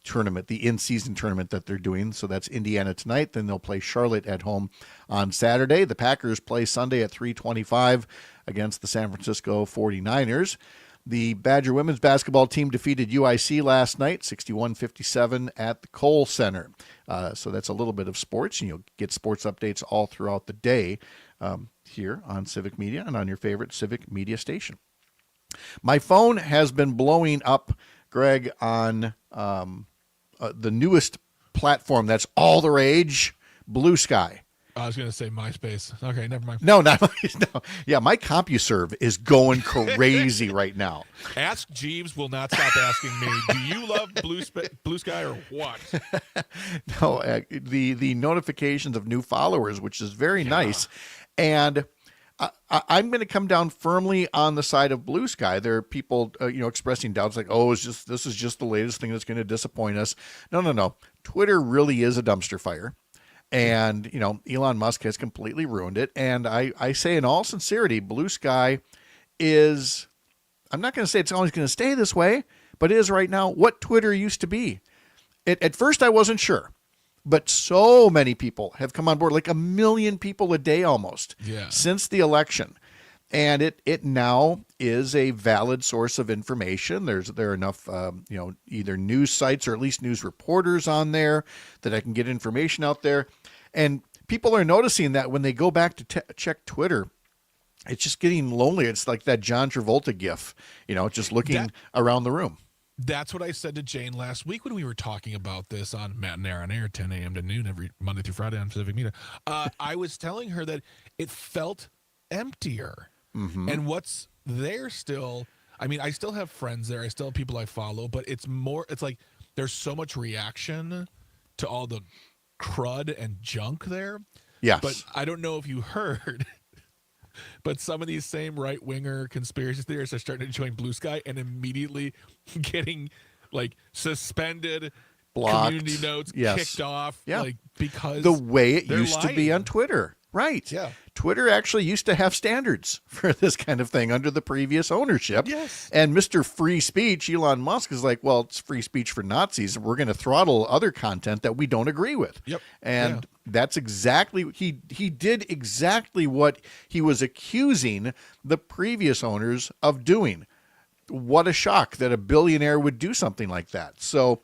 tournament, the in-season tournament that they're doing. So that's Indiana tonight. Then they'll play Charlotte at home on Saturday. The Packers play Sunday at 3:25 against the San Francisco 49ers. The Badger women's basketball team defeated UIC last night, 61-57 at the Kohl Center. So that's a little bit of sports, and you'll get sports updates all throughout the day here on Civic Media and on your favorite Civic Media station. My phone has been blowing up, Greg, on the newest platform that's all the rage, Blue Sky.
I was going to say MySpace. Okay, never mind.
No. Yeah, my CompuServe is going crazy right now.
Ask Jeeves will not stop asking me, do you love Blue Sky or what?
No, the notifications of new followers, which is very nice. And I'm going to come down firmly on the side of Blue Sky. There are people, expressing doubts like, oh, this is just the latest thing that's going to disappoint us. No. Twitter really is a dumpster fire. And, Elon Musk has completely ruined it. And I say in all sincerity, Blue Sky is, I'm not going to say it's always going to stay this way, but it is right now what Twitter used to be. At first, I wasn't sure. But so many people have come on board, like 1 million people a day almost, since the election. And it now is a valid source of information. There are enough, either news sites or at least news reporters on there that I can get information out there. And people are noticing that when they go back to check Twitter, it's just getting lonely. It's like that John Travolta gif, just looking around the room.
That's what I said to Jane last week when we were talking about this on Matt and Air on Air, 10 a.m. to noon every Monday through Friday on Civic Media. I was telling her that it felt emptier. Mm-hmm. And what's there still, I mean, I still have friends there. I still have people I follow, but it's like there's so much reaction to all the crud and junk there.
Yes.
But I don't know if you heard, but some of these same right-winger conspiracy theorists are starting to join Blue Sky and immediately getting like suspended,
blocked,
community notes kicked off, like because
the way it used
lying.
to be on Twitter. Right.
Yeah.
Twitter actually used to have standards for this kind of thing under the previous ownership.
Yes.
And Mr. Free Speech, Elon Musk, is like, well, it's free speech for Nazis. We're going to throttle other content that we don't agree with.
Yep.
And that's exactly, he did exactly what he was accusing the previous owners of doing. What a shock that a billionaire would do something like that. So,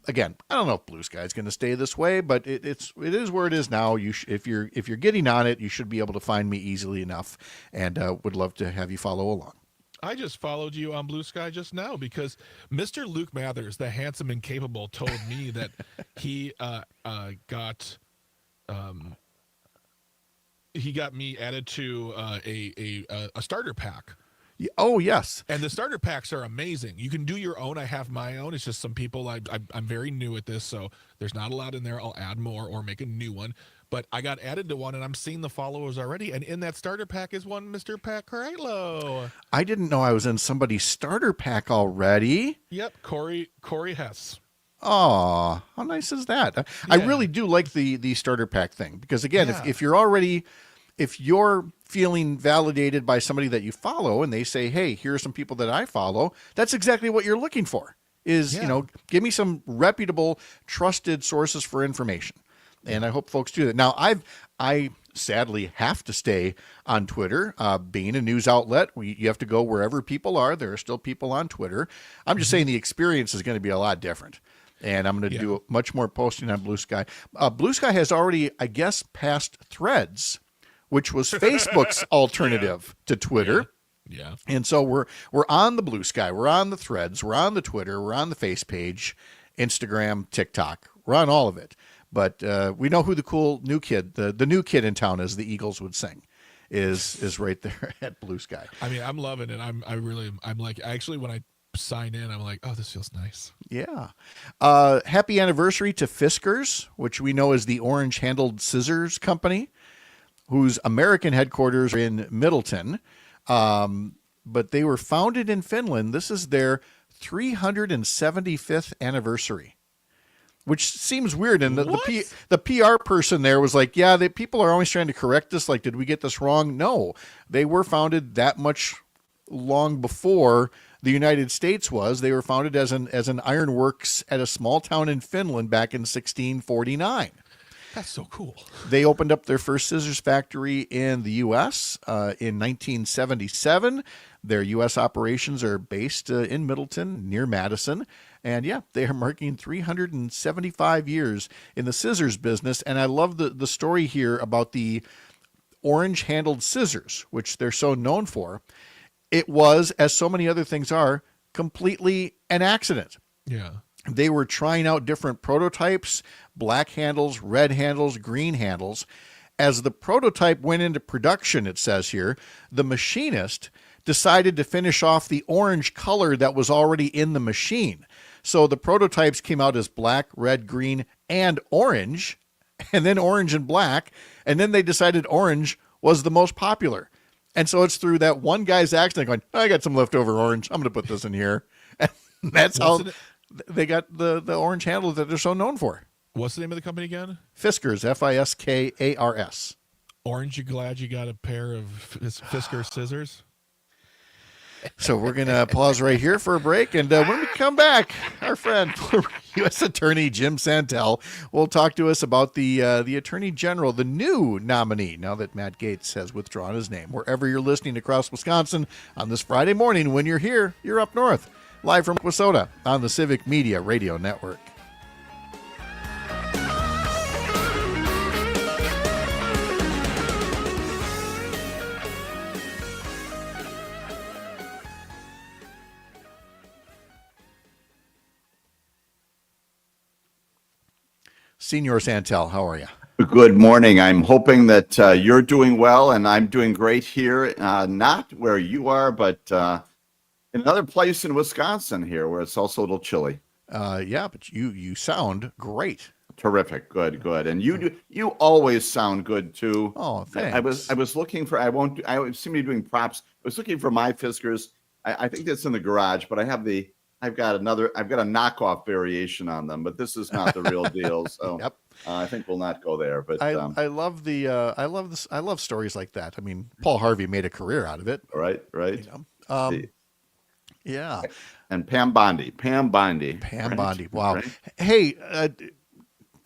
again, I don't know if Blue Sky is going to stay this way, but it is where it is now. If you're getting on it, you should be able to find me easily enough, and would love to have you follow along.
I just followed you on Blue Sky just now because Mr. Luke Mathers, the handsome and capable, told me that he got he got me added to a starter pack.
Oh, yes.
And the starter packs are amazing. You can do your own. I have my own. It's just some people, I'm very new at this, so there's not a lot in there. I'll add more or make a new one. But I got added to one, and I'm seeing the followers already. And in that starter pack is one Mr. Pat Carrillo.
I didn't know I was in somebody's starter pack already.
Yep, Corey Hess.
Oh, how nice is that? I really do like the starter pack thing because, again, if you're feeling validated by somebody that you follow and they say, hey, here are some people that I follow, that's exactly what you're looking for is, give me some reputable, trusted sources for information. And I hope folks do that. Now, I sadly have to stay on Twitter. Being a news outlet, you have to go wherever people are. There are still people on Twitter. I'm just saying the experience is going to be a lot different. And I'm going to do much more posting on Blue Sky. Blue Sky has already, I guess, passed Threads, which was Facebook's alternative to Twitter.
Yeah.
And so we're on the Blue Sky, we're on the Threads, we're on the Twitter, we're on the Face page, Instagram, TikTok, we're on all of it. But we know who the cool new kid, the new kid in town, as the Eagles would sing, is right there at Blue Sky.
I mean, I'm loving it. I'm like, actually, when I sign in, I'm like, oh, this feels nice.
Yeah. Happy anniversary to Fiskars, which we know is the orange-handled scissors company, whose American headquarters are in Middleton. But they were founded in Finland. This is their 375th anniversary, which seems weird. And the PR person there was like, yeah, people are always trying to correct us. Like, did we get this wrong? No, they were founded that much long before the United States was. They were founded as an ironworks at a small town in Finland back in 1649.
That's so cool.
They opened up their first scissors factory in the U.S. In 1977. Their U.S. operations are based in Middleton, near Madison. And yeah, they are marking 375 years in the scissors business. And I love the story here about the orange-handled scissors, which they're so known for. It was, as so many other things are, completely an accident.
Yeah.
They were trying out different prototypes, black handles, red handles, green handles. As the prototype went into production, it says here, the machinist decided to finish off the orange color that was already in the machine. So the prototypes came out as black, red, green, and orange, and then orange and black, and then they decided orange was the most popular. And so it's through that one guy's accident going, I got some leftover orange, I'm going to put this in here. And that's how they got the orange handle that they're so known for.
What's the name of the company again?
Fiskars, Fiskars.
Aren't you glad you got a pair of Fiskars scissors?
So we're going to pause right here for a break. And when we come back, our friend, U.S. Attorney Jim Santelle, will talk to us about the Attorney General, the new nominee, now that Matt Gaetz has withdrawn his name. Wherever you're listening across Wisconsin on this Friday morning, when you're here, you're up north. Live from Wissota on the Civic Media Radio Network. Senor Santelle, how are you?
Good morning. I'm hoping that you're doing well, and I'm doing great here. Not where you are, but in another place in Wisconsin here, where it's also a little chilly.
Yeah, but you sound great.
Terrific. Good. And you always sound good too.
Oh, thanks.
I was looking for. I seem to be doing props. I was looking for my Fiskars. I think that's in the garage, but I've got a knockoff variation on them, but this is not the real deal. So
yep.
I think we'll not go there. But
I love I love stories like that. I mean, Paul Harvey made a career out of it.
Right.
You know? Yeah.
And Pam Bondi.
Wow.
Right.
Hey,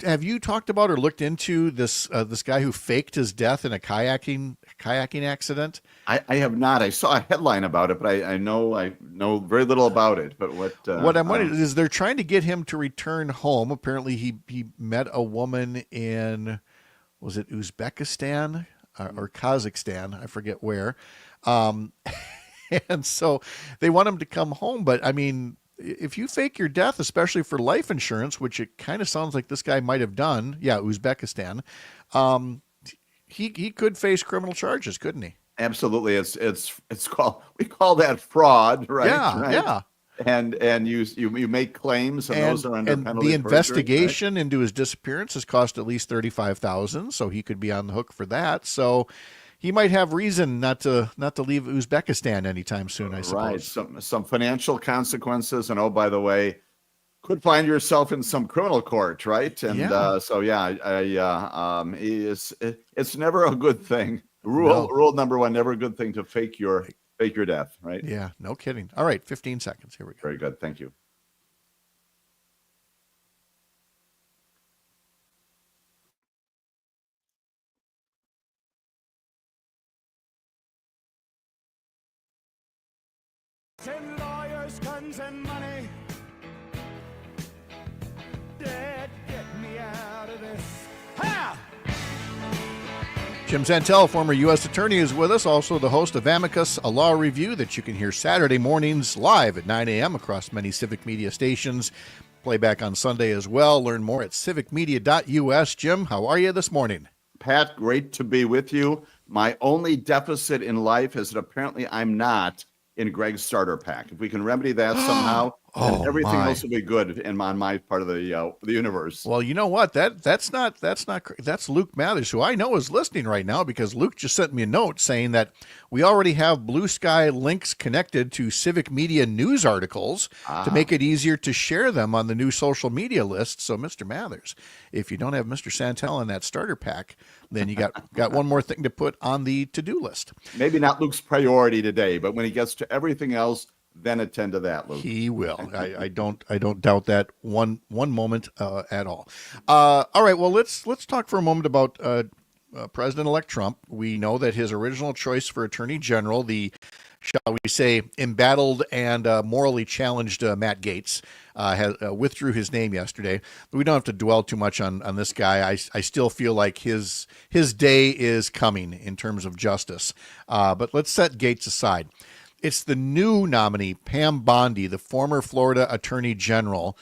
have you talked about or looked into this guy who faked his death in a kayaking accident?
I have not. I saw a headline about it, but I know very little about it. But what
I'm wondering is they're trying to get him to return home. Apparently, he met a woman in, was it Uzbekistan or Kazakhstan? I forget where. And so they want him to come home. But I mean, if you fake your death, especially for life insurance, which it kind of sounds like this guy might have done. Yeah, Uzbekistan. he could face criminal charges, couldn't he?
Absolutely. It's called, we call that fraud, right?
Yeah,
right?
yeah.
And you make claims, and those are under
and
penalty
the
of perjury,
investigation into his disappearance has cost at least $35,000, so he could be on the hook for that. So he might have reason not to leave Uzbekistan anytime soon, I suppose.
Right. Some financial consequences, and oh, by the way, could find yourself in some criminal court, right? And it's never a good thing. Rule number one: never a good thing to fake your death, right?
Yeah, no kidding. All right, 15 seconds. Here we go.
Very good. Thank you.
Send lawyers, guns, and money. Dad, get me out of this. Ha!
Jim Santelle, former U.S. Attorney, is with us, also the host of Amicus, a law review that you can hear Saturday mornings live at 9 a.m. across many civic media stations. Playback on Sunday as well. Learn more at civicmedia.us. Jim, how are you this morning?
Pat, great to be with you. My only deficit in life is that apparently I'm not in Greg's starter pack. If we can remedy that somehow, then everything else will be good on my part of the universe.
Well, you know what? That's Luke Mathers, who I know is listening right now, because Luke just sent me a note saying that we already have Blue Sky links connected to Civic Media news articles to make it easier to share them on the new social media list. So, Mr. Mathers, if you don't have Mr. Santelle in that starter pack, then you got one more thing to put on the to-do list.
Maybe not Luke's priority today, but when he gets to everything else, then attend to that, Luke.
He will. I don't doubt that one moment at all. All right. Well, let's talk for a moment about President-elect Trump. We know that his original choice for Attorney General, the, shall we say, embattled and morally challenged Matt Gaetz, withdrew his name yesterday. We don't have to dwell too much on this guy. I still feel like his day is coming in terms of justice. But let's set Gaetz aside. It's the new nominee, Pam Bondi, the former Florida Attorney General.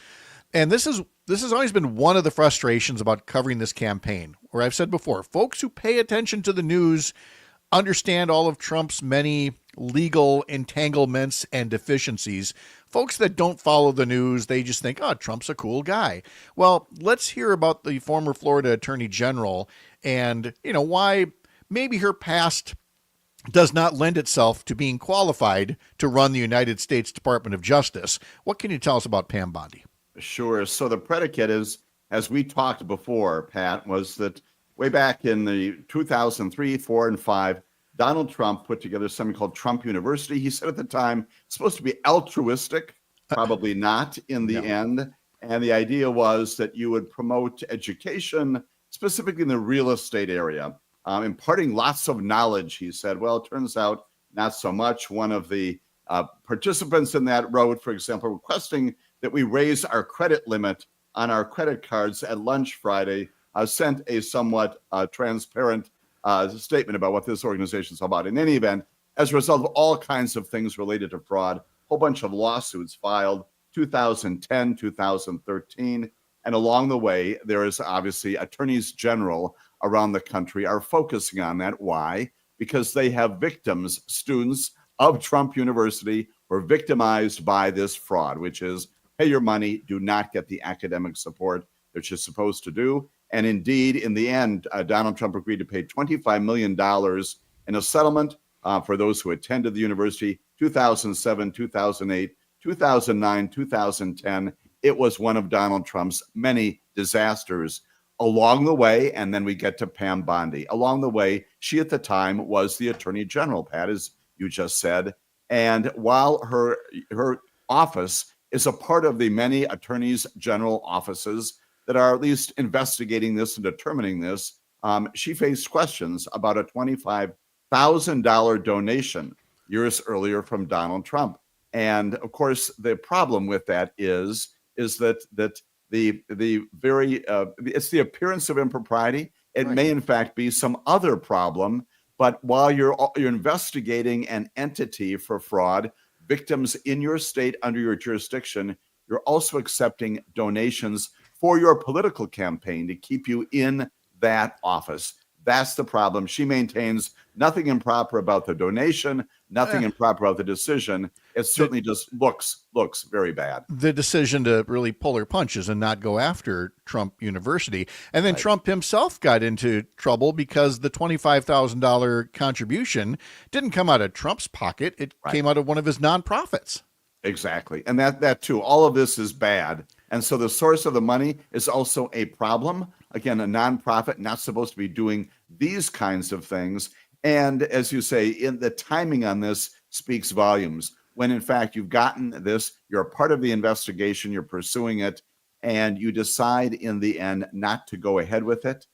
And this has always been one of the frustrations about covering this campaign, where I've said before, folks who pay attention to the news understand all of Trump's many legal entanglements and deficiencies. Folks that don't follow the news, they just think, oh, Trump's a cool guy. Well, let's hear about the former Florida Attorney General and, why maybe her past does not lend itself to being qualified to run the United States Department of Justice. What can you tell us about Pam Bondi?
Sure. So the predicate is, as we talked before, Pat, was that way back in the 2003, 4, and 5, Donald Trump put together something called Trump University. He said at the time, it's supposed to be altruistic, probably not in the end. And the idea was that you would promote education, specifically in the real estate area. Imparting lots of knowledge, he said. Well, it turns out not so much. One of the participants in that wrote, for example, requesting that we raise our credit limit on our credit cards at lunch Friday, sent a somewhat transparent statement about what this organization is about. In any event, as a result of all kinds of things related to fraud, a whole bunch of lawsuits filed, 2010, 2013, and along the way, there is obviously attorneys general around the country are focusing on that. Why? Because they have victims, students of Trump University were victimized by this fraud, which is pay your money, do not get the academic support that you're supposed to do. And indeed, in the end, Donald Trump agreed to pay $25 million in a settlement for those who attended the university, 2007, 2008, 2009, 2010. It was one of Donald Trump's many disasters. Along the way, and then we get to Pam Bondi. Along the way, she at the time was the Attorney General, Pat, as you just said. And while her office is a part of the many attorneys general offices that are at least investigating this and determining this, she faced questions about a $25,000 donation years earlier from Donald Trump. And of course, the problem with that is that the very it's the appearance of impropriety. It may in fact be some other problem. But while you're investigating an entity for fraud, victims in your state under your jurisdiction, you're also accepting donations for your political campaign to keep you in that office. That's the problem. She maintains nothing improper about the donation, nothing improper about the decision. It certainly just looks very bad.
The decision to really pull her punches and not go after Trump University. And then Trump himself got into trouble because the $25,000 contribution didn't come out of Trump's pocket. It came out of one of his nonprofits.
Exactly. And that too, all of this is bad. And so the source of the money is also a problem. Again, a nonprofit not supposed to be doing these kinds of things. And as you say, in the timing on this speaks volumes. When in fact you've gotten this, you're a part of the investigation, you're pursuing it, and you decide in the end not to go ahead with it.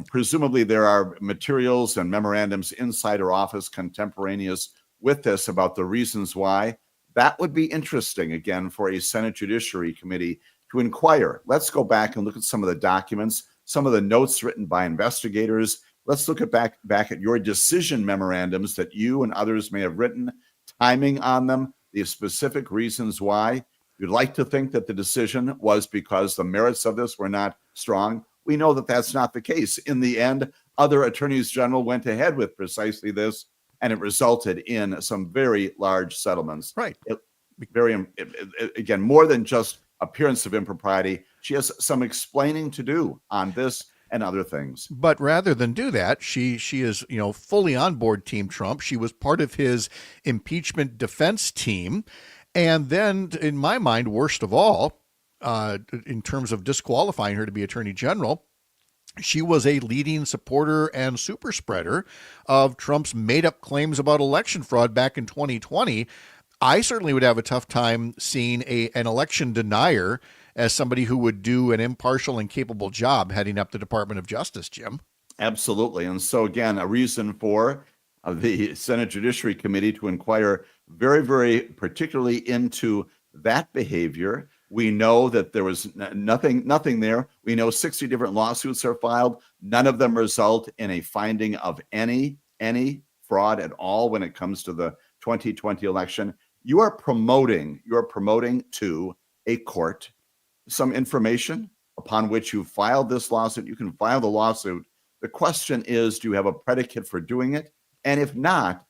Presumably there are materials and memorandums inside her office contemporaneous with this about the reasons why. That would be interesting, again, for a Senate Judiciary Committee to inquire. Let's go back and look at some of the documents, some of the notes written by investigators. Let's look at back at your decision memorandums that you and others may have written, timing on them, the specific reasons why. You'd like to think that the decision was because the merits of this were not strong. We know that that's not the case. In the end, other attorneys general went ahead with precisely this, and it resulted in some very large settlements.
Right.
Again, more than just appearance of impropriety. She has some explaining to do on this and other things.
But rather than do that, she is, fully on board Team Trump. She was part of his impeachment defense team. And then, in my mind, worst of all, in terms of disqualifying her to be Attorney General, she was a leading supporter and super spreader of Trump's made-up claims about election fraud back in 2020. I certainly would have a tough time seeing an election denier as somebody who would do an impartial and capable job heading up the Department of Justice, Jim.
Absolutely. And so, again, a reason for the Senate Judiciary Committee to inquire very, very particularly into that behavior. We know that there was nothing there. We know 60 different lawsuits are filed. None of them result in a finding of any fraud at all when it comes to the 2020 election. You are promoting to a court some information upon which you filed this lawsuit. You can file the lawsuit. The question is, do you have a predicate for doing it? And if not,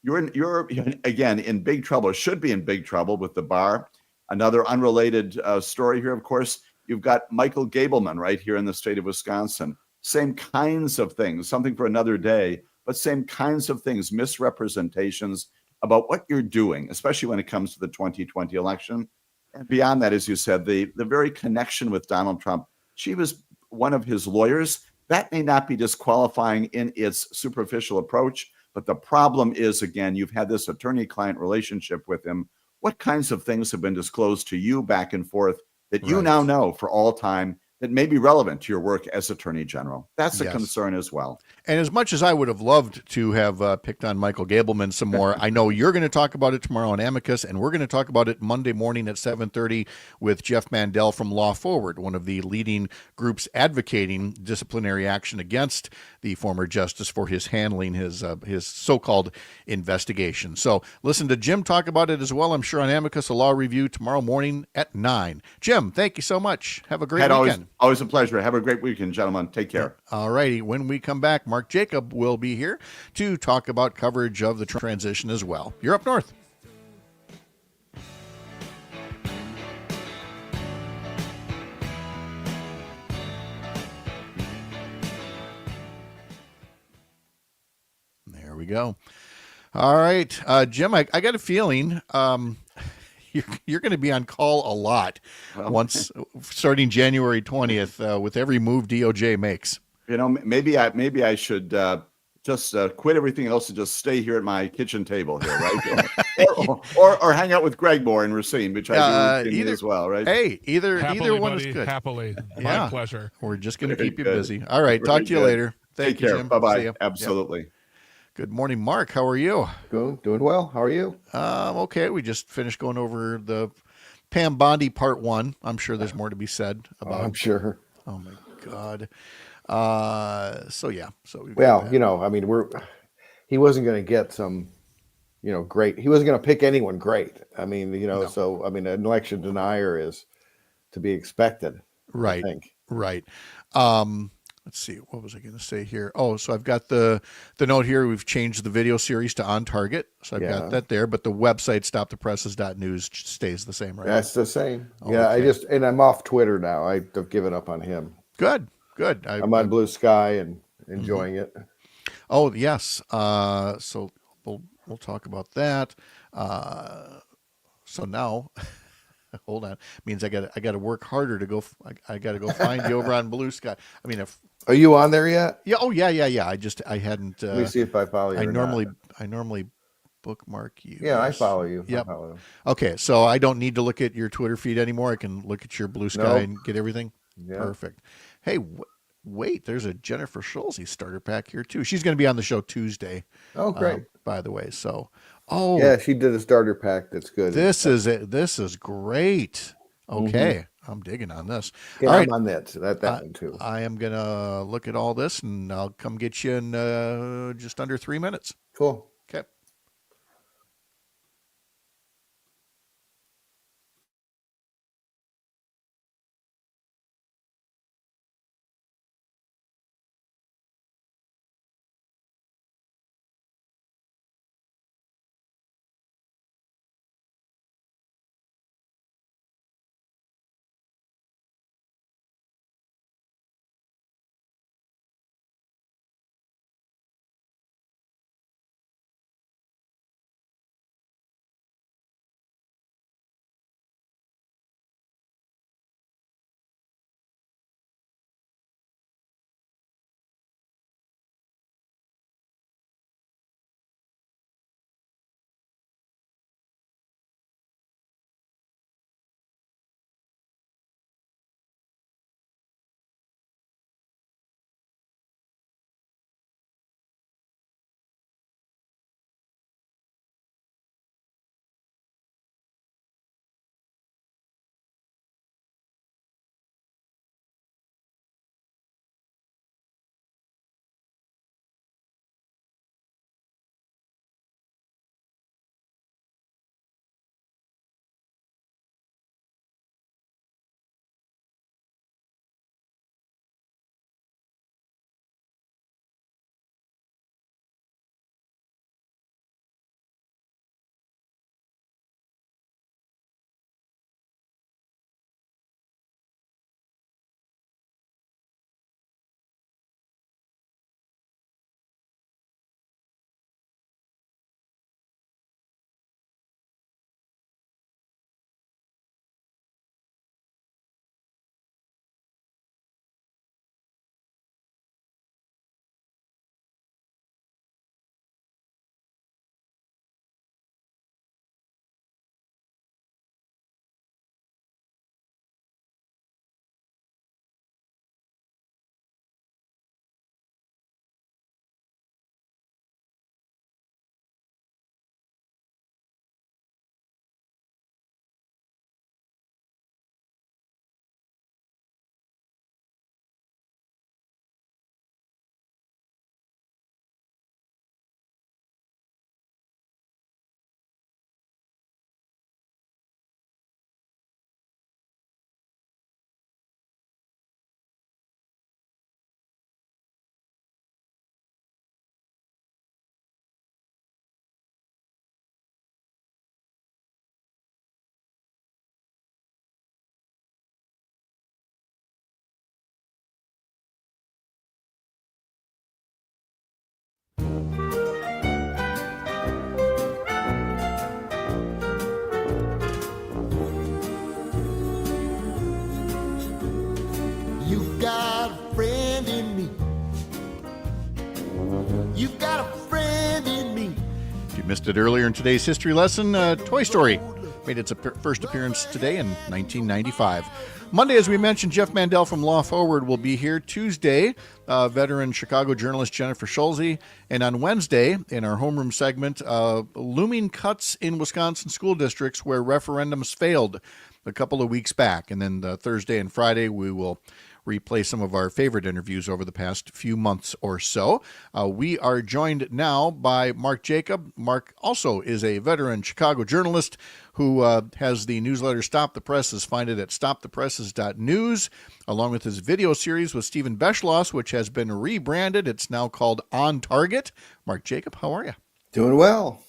you're again in big trouble, should be in big trouble with the bar. Another unrelated story here, of course, you've got Michael Gableman right here in the state of Wisconsin. Same kinds of things, something for another day, but same kinds of things, misrepresentations about what you're doing, especially when it comes to the 2020 election. And beyond that, as you said, the very connection with Donald Trump, she was one of his lawyers. That may not be disqualifying in its superficial approach, but the problem is, again, you've had this attorney-client relationship with him. What kinds of things have been disclosed to you back and forth that you now know for all time that may be relevant to your work as Attorney General? That's a concern as well.
And as much as I would have loved to have picked on Michael Gableman some more, I know you're going to talk about it tomorrow on Amicus, and we're going to talk about it Monday morning at 7:30 with Jeff Mandel from Law Forward, one of the leading groups advocating disciplinary action against the former justice for his handling his so-called investigation. So listen to Jim talk about it as well, I'm sure, on Amicus, a law review tomorrow morning at 9. Jim, thank you so much. Have a great weekend.
Always a pleasure. Have a great weekend, gentlemen. Take care.
All righty. When we come back, Mark Jacob will be here to talk about coverage of the transition as well. You're up north. There we go. All right, Jim, I got a feeling you're going to be on call a lot once starting January 20th with every move DOJ makes.
Maybe I should just quit everything else and just stay here at my kitchen table here, right? or hang out with Greg more in Racine, which I do as well, right?
Hey, either one
buddy,
is good.
Happily, my pleasure.
We're just going to keep you busy. All right, talk to you later.
Take care. Jim. Bye-bye. Absolutely.
Yep. Good morning, Mark. How are you?
Doing well. How are you?
Okay. We just finished going over the Pam Bondi part 1. I'm sure there's more to be said about.
I'm sure.
Oh my God. So yeah. So
he wasn't going to get some, great. He wasn't going to pick anyone great. No. So an election denier is to be expected.
Right.
I think.
Right. let's see, what was I going to say here? Oh, so I've got the note here. We've changed the video series to On Target. So I've got that there, but the website, stopthepresses.news, stays the same, right?
That's the same.
Oh,
Yeah,
okay.
and I'm off Twitter now. I've given up on him.
Good.
I'm on Blue Sky and enjoying it.
Oh, yes. So we'll talk about that. So now, hold on. Means I got to work harder to go. I got to go find you over on Blue Sky. I mean,
Are you on there yet?
yeah. Oh, yeah. I hadn't.
Let me see if I follow you.
I
or
normally
not.
bookmark you.
Yeah, I follow you.
Yep.
I follow you.
Okay, so I don't need to look at your Twitter feed anymore. I can look at your Blue Sky and get everything.
Yeah.
Perfect. Hey, wait, there's a Jennifer Schulze starter pack here too. She's going to be on the show Tuesday.
Oh, great.
By the way, so
yeah, she did a starter pack. That's good.
This is great. Okay, I'm digging on this.
Yeah,
all right,
I'm on that one too.
I am gonna look at all this, and I'll come get you in just under 3 minutes.
Cool.
Okay.
You've got a friend in me. You've got a friend in me.
If you missed it earlier in today's history lesson, Toy Story made its first appearance today in 1995. Monday, as we mentioned, Jeff Mandel from Law Forward will be here. Tuesday, veteran Chicago journalist Jennifer Schulze. And on Wednesday, in our homeroom segment, looming cuts in Wisconsin school districts where referendums failed a couple of weeks back. And then Thursday and Friday, we will replay some of our favorite interviews over the past few months or so. We are joined now by Mark Jacob. Mark also is a veteran Chicago journalist who has the newsletter Stop the Presses. Find it at stopthepresses.news, along with his video series with Stephen Beschloss, which has been rebranded. It's now called On Target. Mark Jacob, how are you?
Doing well.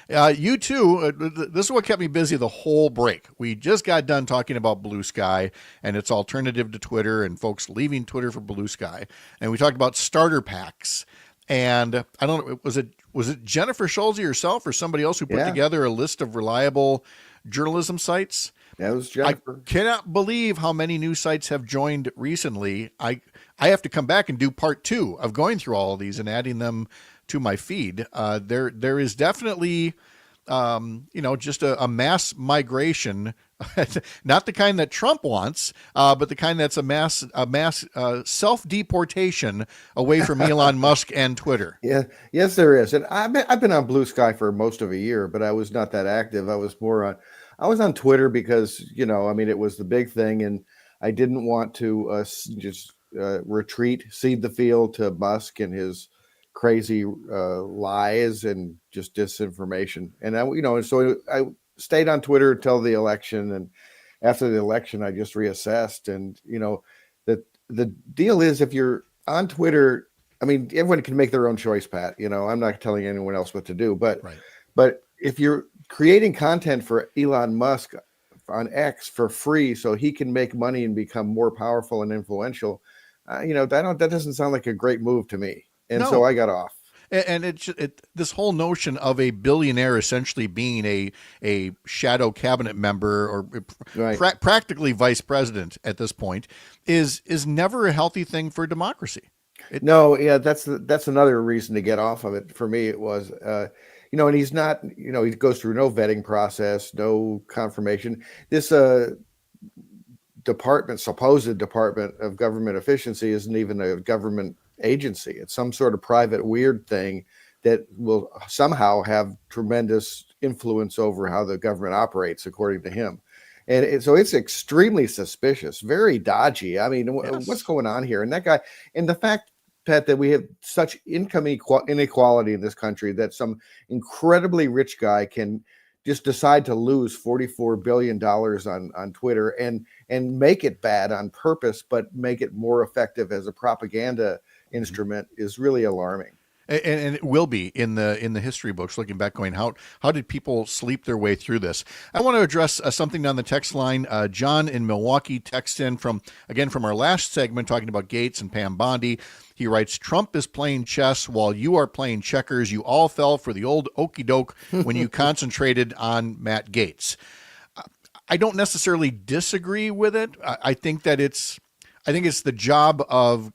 You too. This is what kept me busy the whole break. We just got done talking about Blue Sky and its alternative to Twitter and folks leaving Twitter for Blue Sky. And we talked about starter packs. And I don't know, was it Jennifer Schulze yourself or somebody else who put together a list of reliable journalism sites?
That was Jennifer.
I cannot believe how many new sites have joined recently. I have to come back and do part 2 of going through all of these and adding them to my feed. There is definitely, just a mass migration, not the kind that Trump wants, but the kind that's a mass self-deportation away from Elon Musk and Twitter.
Yeah, yes, there is. And I've been on Blue Sky for most of a year, but I was not that active. I was on Twitter because, it was the big thing, and I didn't want to cede the field to Musk and his crazy lies and just disinformation. And so I stayed on Twitter until the election, and after the election I just reassessed. And the deal is, if you're on Twitter, everyone can make their own choice, Pat. I'm not telling anyone else what to do, but if you're creating content for Elon Musk on X for free so he can make money and become more powerful and influential, that doesn't sound like a great move to me. And so I got off.
And this whole notion of a billionaire essentially being a shadow cabinet member or practically vice president at this point is never a healthy thing for democracy.
That's another reason to get off of it. For me, it was, and he's not, he goes through no vetting process, no confirmation. This supposed Department of Government Efficiency isn't even a government agency. It's some sort of private weird thing that will somehow have tremendous influence over how the government operates, according to him. And so it's extremely suspicious, very dodgy. What's going on here? And that guy, and the fact, Pat, that we have such income inequality in this country that some incredibly rich guy can just decide to lose $44 billion on Twitter and make it bad on purpose, but make it more effective as a propaganda instrument is really alarming.
And it will be in the history books, looking back, going, how did people sleep their way through this? I want to address something on the text line. John in Milwaukee texts in from our last segment talking about Gaetz and Pam Bondi. He writes, Trump is playing chess while you are playing checkers. You all fell for the old okey doke when you concentrated on Matt Gaetz. I don't necessarily disagree with it. I think it's the job of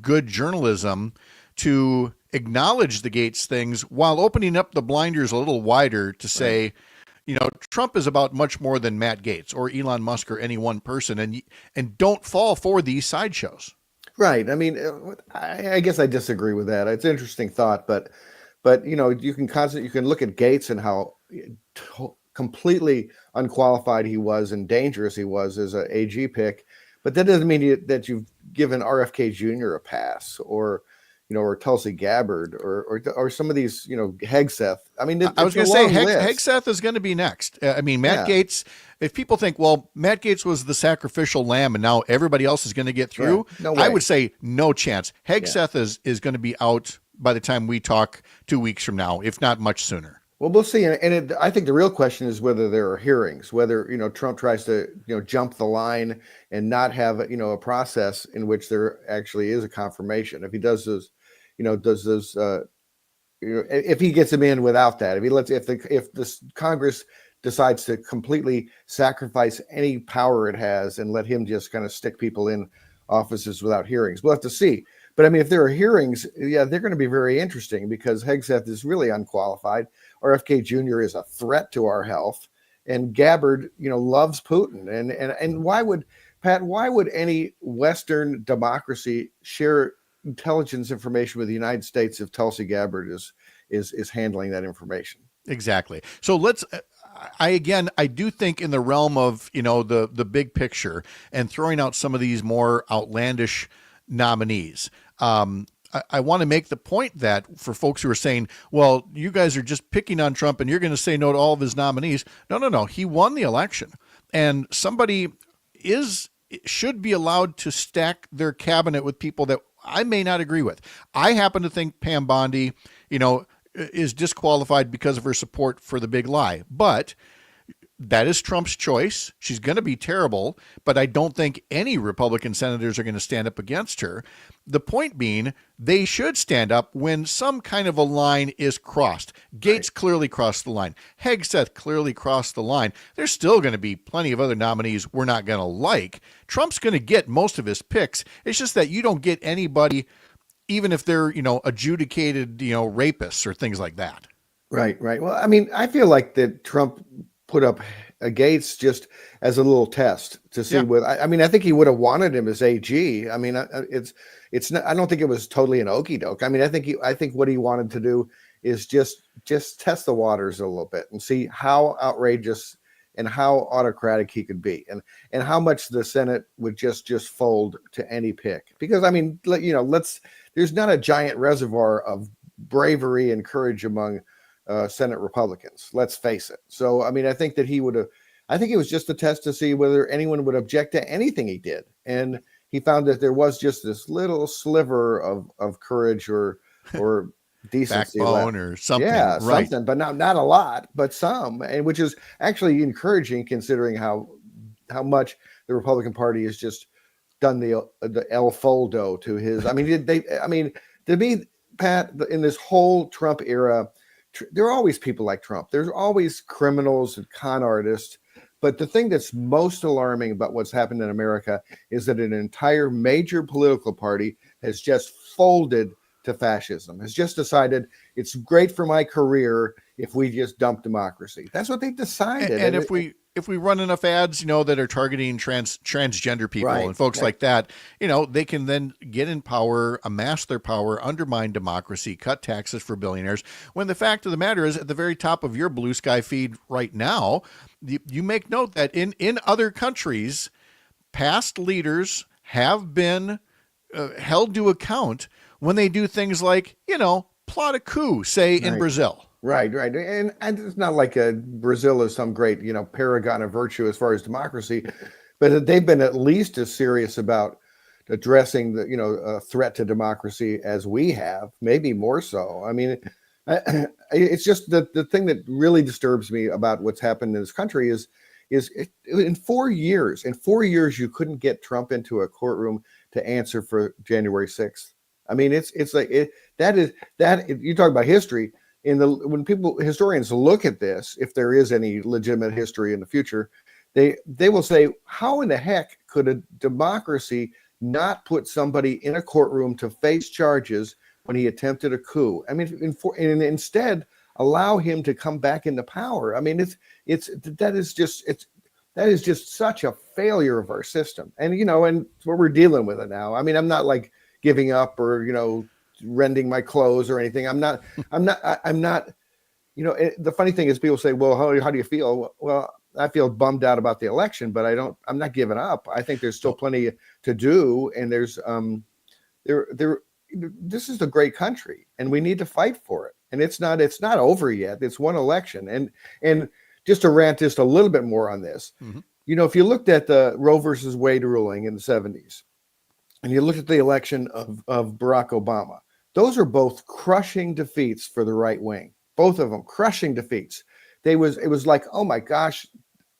good journalism to acknowledge the Gaetz things while opening up the blinders a little wider to say, Trump is about much more than Matt Gaetz or Elon Musk or any one person, and don't fall for these sideshows.
Right. I guess I disagree with that. It's an interesting thought, but you can look at Gaetz and how completely unqualified he was and dangerous he was as an AG pick, but that doesn't mean that you've given RFK Jr. a pass or Tulsi Gabbard or some of these, Hegseth.
I was going to say Hegseth is going to be next. Matt Gaetz, if people think, well, Matt Gaetz was the sacrificial lamb and now everybody else is going to get through,
no way.
I would say no chance. Hegseth is going to be out by the time we talk 2 weeks from now, if not much sooner.
Well, we'll see. And I think the real question is whether there are hearings, whether, Trump tries to, jump the line and not have, a process in which there actually is a confirmation. If he does those, if he gets him in without that, if this Congress decides to completely sacrifice any power it has and let him just kind of stick people in offices without hearings, we'll have to see. But if there are hearings, they're going to be very interesting because Hegseth is really unqualified. RFK Jr. is a threat to our health, and Gabbard, loves Putin. And why would any Western democracy share intelligence information with the United States if Tulsi Gabbard is handling that information?
Exactly. So I do think in the realm of, the big picture and throwing out some of these more outlandish nominees. I want to make the point that for folks who are saying, well, you guys are just picking on Trump and you're going to say no to all of his nominees. No. He won the election, and somebody should be allowed to stack their cabinet with people that I may not agree with. I happen to think Pam Bondi, is disqualified because of her support for the big lie, but that is Trump's choice. She's going to be terrible, but I don't think any Republican senators are going to stand up against her. The point being, they should stand up when some kind of a line is crossed. Gaetz clearly crossed the line. Hegseth clearly crossed the line. There's still going to be plenty of other nominees we're not going to like. Trump's going to get most of his picks. It's just that you don't get anybody, even if they're, adjudicated, rapists or things like that.
Right. Well, I mean, I feel like that Trump put up a Gaetz just as a little test to see what. I mean, I think he would have wanted him as AG. I mean, it's not. I don't think it was totally an okey doke. I mean, I think what he wanted to do is just test the waters a little bit and see how outrageous and how autocratic he could be, and how much the Senate would just fold to any pick. Because I mean, there's not a giant reservoir of bravery and courage among Senate Republicans. Let's face it. So, I mean, I think that I think it was just a test to see whether anyone would object to anything he did. And he found that there was just this little sliver of courage or decency
backbone
left.
or something.
Yeah,
right.
something, but not a lot, but some, and which is actually encouraging considering how much the Republican Party has just done the El Foldo to his. I mean, to me, Pat, in this whole Trump era, there are always people like Trump. There's always criminals and con artists. But the thing that's most alarming about what's happened in America is that an entire major political party has just folded to fascism, has just decided it's great for my career if we just dump democracy. That's what they've decided.
And if we run enough ads, that are targeting transgender people
Right,
and folks like that, they can then get in power, amass their power, undermine democracy, cut taxes for billionaires. When the fact of the matter is, at the very top of your blue sky feed right now, you make note that in other countries, past leaders have been held to account when they do things like, plot a coup, say in Brazil.
Right. And it's not like Brazil is some great, paragon of virtue as far as democracy, but they've been at least as serious about addressing the, a threat to democracy as we have, maybe more so. I mean, it's just the thing that really disturbs me about what's happened in this country is in 4 years, you couldn't get Trump into a courtroom to answer for January 6th. I mean, it's like you talk about history. When historians look at this, if there is any legitimate history in the future, they will say, how in the heck could a democracy not put somebody in a courtroom to face charges when he attempted a coup? I mean, and instead allow him to come back into power. I mean, that is just such a failure of our system. And and what we're dealing with it now. I mean, I'm not like giving up or rending my clothes or anything. I'm not. The funny thing is, people say, well, how do you feel? Well, I feel bummed out about the election, but I'm not giving up. I think there's still plenty to do. And there's, this is a great country and we need to fight for it. And it's not over yet. It's one election. And just to rant just a little bit more on this, if you looked at the Roe versus Wade ruling in the 70s, and you look at the election of Barack Obama, those are both crushing defeats for the right wing. Both of them crushing defeats. It was like, oh my gosh,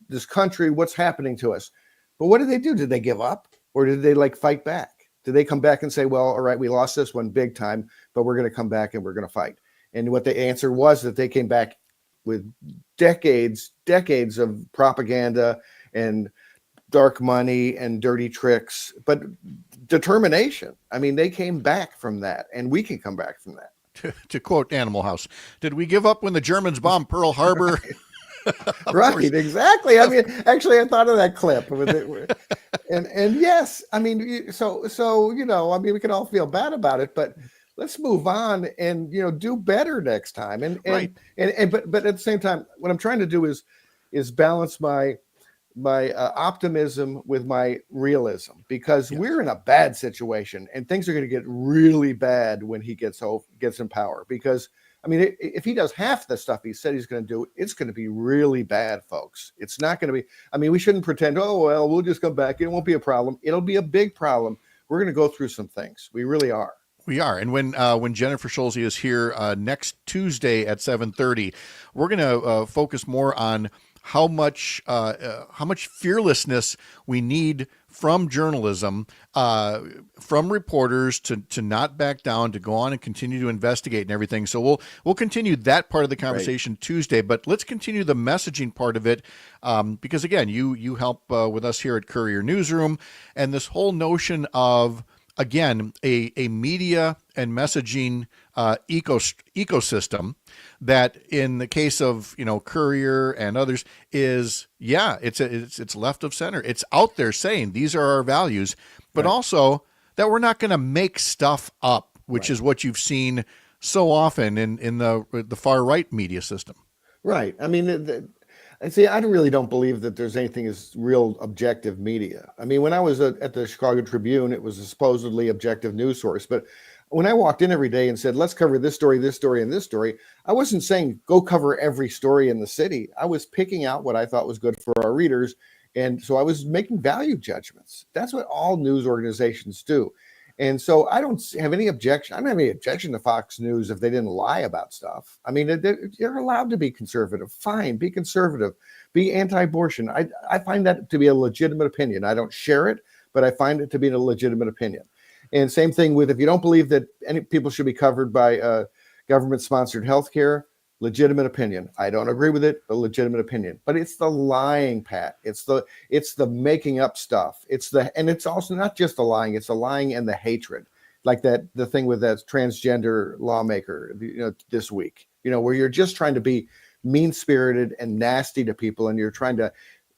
this country, what's happening to us? But what did they do? Did they give up? Or did they fight back? Did they come back and say, well, all right, we lost this one big time, but we're going to come back and we're going to fight? And what the answer was that they came back with decades of propaganda and dark money and dirty tricks, but determination. I mean, they came back from that, and we can come back from that.
To quote Animal House, did we give up when the Germans bombed Pearl Harbor?
Right, exactly. I mean, actually, I thought of that clip. And yes, I mean, so I mean, we can all feel bad about it, but let's move on and do better next time. But at the same time, what I'm trying to do is is balance my optimism with my realism, because we're in a bad situation and things are going to get really bad when he gets in power. Because I mean, if he does half the stuff he said he's going to do, it's going to be really bad, folks. It's not going to be. I mean, we shouldn't pretend, oh well, we'll just come back. It won't be a problem. It'll be a big problem. We're going to go through some things. We really are.
We are. And when Jennifer Schulze is here next Tuesday at 7:30, we're going to focus more on how much fearlessness we need from journalism, from reporters to not back down, to go on and continue to investigate and everything. So we'll continue that part of the conversation Tuesday, but let's continue the messaging part of it, because again, you help with us here at Courier Newsroom, and this whole notion of, again, a media and messaging ecosystem that, in the case of Courier and others, is it's left of center. It's out there saying these are our values, but also that we're not going to make stuff up, which is what you've seen so often in the far right media system.
Right. I mean, I really don't believe that there's anything as real objective media. I mean, when I was at the Chicago Tribune, it was a supposedly objective news source. But when I walked in every day and said, let's cover this story, and this story, I wasn't saying go cover every story in the city. I was picking out what I thought was good for our readers. And so I was making value judgments. That's what all news organizations do. And so I don't have any objection. I don't have any objection to Fox News if they didn't lie about stuff. I mean, they're allowed to be conservative. Fine, be conservative, be anti-abortion. I find that to be a legitimate opinion. I don't share it, but I find it to be a legitimate opinion. And same thing with, if you don't believe that any people should be covered by government-sponsored health care, legitimate opinion. I don't agree with it, but legitimate opinion. But it's the lying, Pat. It's the making up stuff. And it's also not just the lying, it's the lying and the hatred. Like the thing with that transgender lawmaker, this week, where you're just trying to be mean-spirited and nasty to people, and you're trying to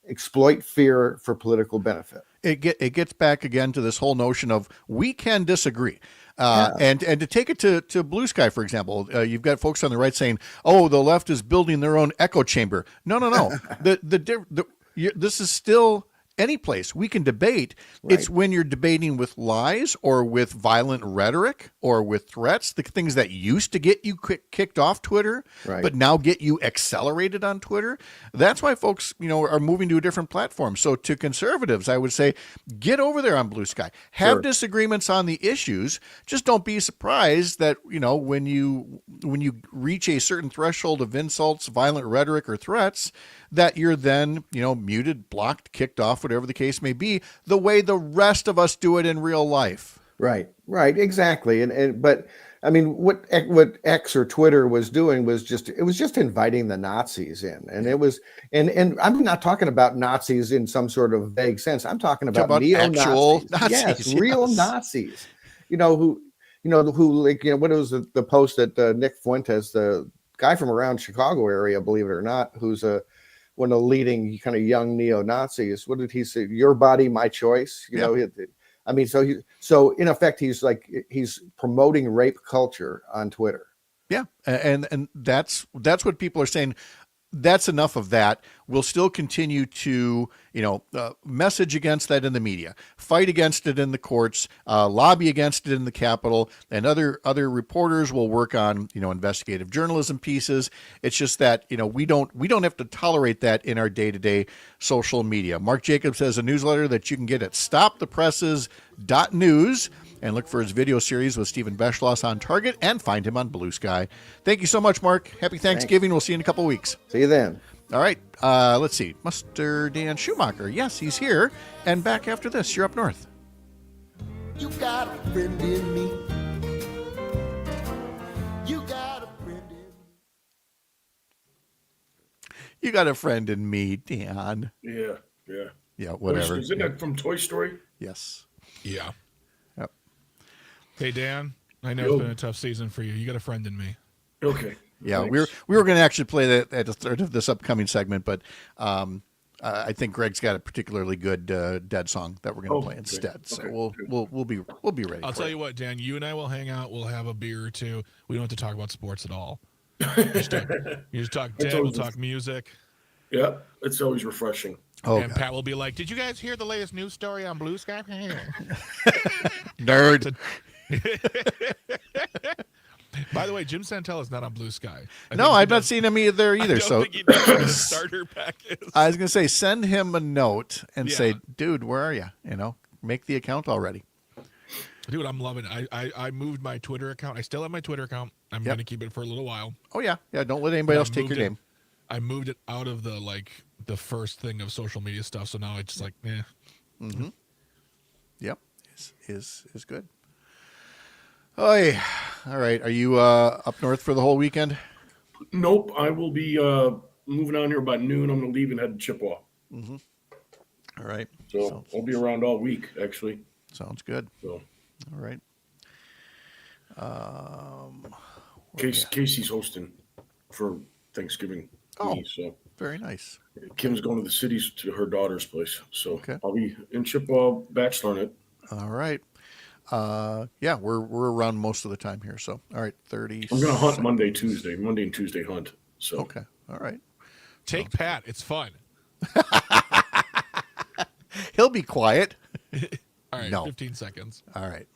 exploit fear for political benefit.
It gets back again to this whole notion of we can disagree. And to take it to Blue Sky, for example, you've got folks on the right saying, "Oh, the left is building their own echo chamber." No. This is still any place we can debate. Right. It's when you're debating with lies or with violent rhetoric or with threats, the things that used to get you kicked off Twitter, but now get you accelerated on Twitter. That's why folks, are moving to a different platform. So to conservatives, I would say, get over there on Blue Sky. Have disagreements on the issues. Just don't be surprised that, when you reach a certain threshold of insults, violent rhetoric, or threats, that you're then, muted, blocked, kicked off, whatever the case may be, the way the rest of us do it in real life.
Right, exactly. But I mean, what X or Twitter was doing was just inviting the Nazis in, and it was, and I'm not talking about Nazis in some sort of vague sense. I'm talking about neo-Nazis. Yes, real Nazis. Who what was the post that Nick Fuentes, the guy from around Chicago area, believe it or not, who's one of the leading kind of young neo-Nazis. What did he say? Your body, my choice. So in effect, he's promoting rape culture on Twitter.
Yeah, and that's what people are saying. That's enough of that. We'll still continue to, message against that in the media, fight against it in the courts, lobby against it in the Capitol, and other reporters will work on, investigative journalism pieces. It's just that, we don't have to tolerate that in our day-to-day social media. Mark Jacobs has a newsletter that you can get at stopthepresses.news. And look for his video series with Stephen Beschloss on Target, and find him on Blue Sky. Thank you so much, Mark. Happy Thanksgiving. We'll see you in a couple of weeks.
See you then.
All right. Let's see. Mr. Dan Schumacher. Yes, he's here. And back after this. You're Up North.
You got a friend in me. You got a friend in me.
You got a friend in me, Dan.
Yeah.
Yeah, whatever.
Isn't that from Toy Story?
Yes.
Yeah.
Yep.
Hey, Dan, I know it's been a tough season for you. You got a friend in me.
Okay.
Yeah,
Thanks.
we were going to actually play that at the start of this upcoming segment, but I think Greg's got a particularly good Dead song that we're going to play instead. So we'll be ready.
I'll tell you what, Dan. You and I will hang out. We'll have a beer or two. We don't have to talk about sports at all. You just talk dead. We'll talk music.
Yeah, it's always refreshing.
Oh,
and Pat will be like, "Did you guys hear the latest news story on Blue Sky?"
Nerd.
By the way, Jim Santelle is not on Blue Sky.
No, I've not seen him there either.
I don't
So
think he knows what the starter pack is.
I was going to say, send him a note and
Yeah.
say, dude, where are you? Make the account already.
Dude, I'm loving it. I moved my Twitter account. I still have my Twitter account. I'm going to keep it for a little while.
Oh, yeah. Yeah, don't let anybody else take your name.
I moved it out of the first thing of social media stuff, so now it's just like, eh.
Mm-hmm. Yep, is good. Oh, yeah. All right. Are you up north for the whole weekend?
Nope, I will be moving on here about noon. I'm going to leave and head to Chippewa.
Mm-hmm. All right.
So I'll be around all week, actually.
Sounds good.
So.
All right.
Casey's hosting for Thanksgiving.
Oh,
so
very nice.
Kim's going to the cities to her daughter's place. So
Okay.
I'll be in Chippewa bacheloring it.
All right. Yeah, we're around most of the time here. So, all right, 30.
I'm going to hunt Monday and Tuesday hunt. So
okay, all right.
Take Pat. It's fun.
He'll be quiet.
All right,
No.
15 seconds.
All right.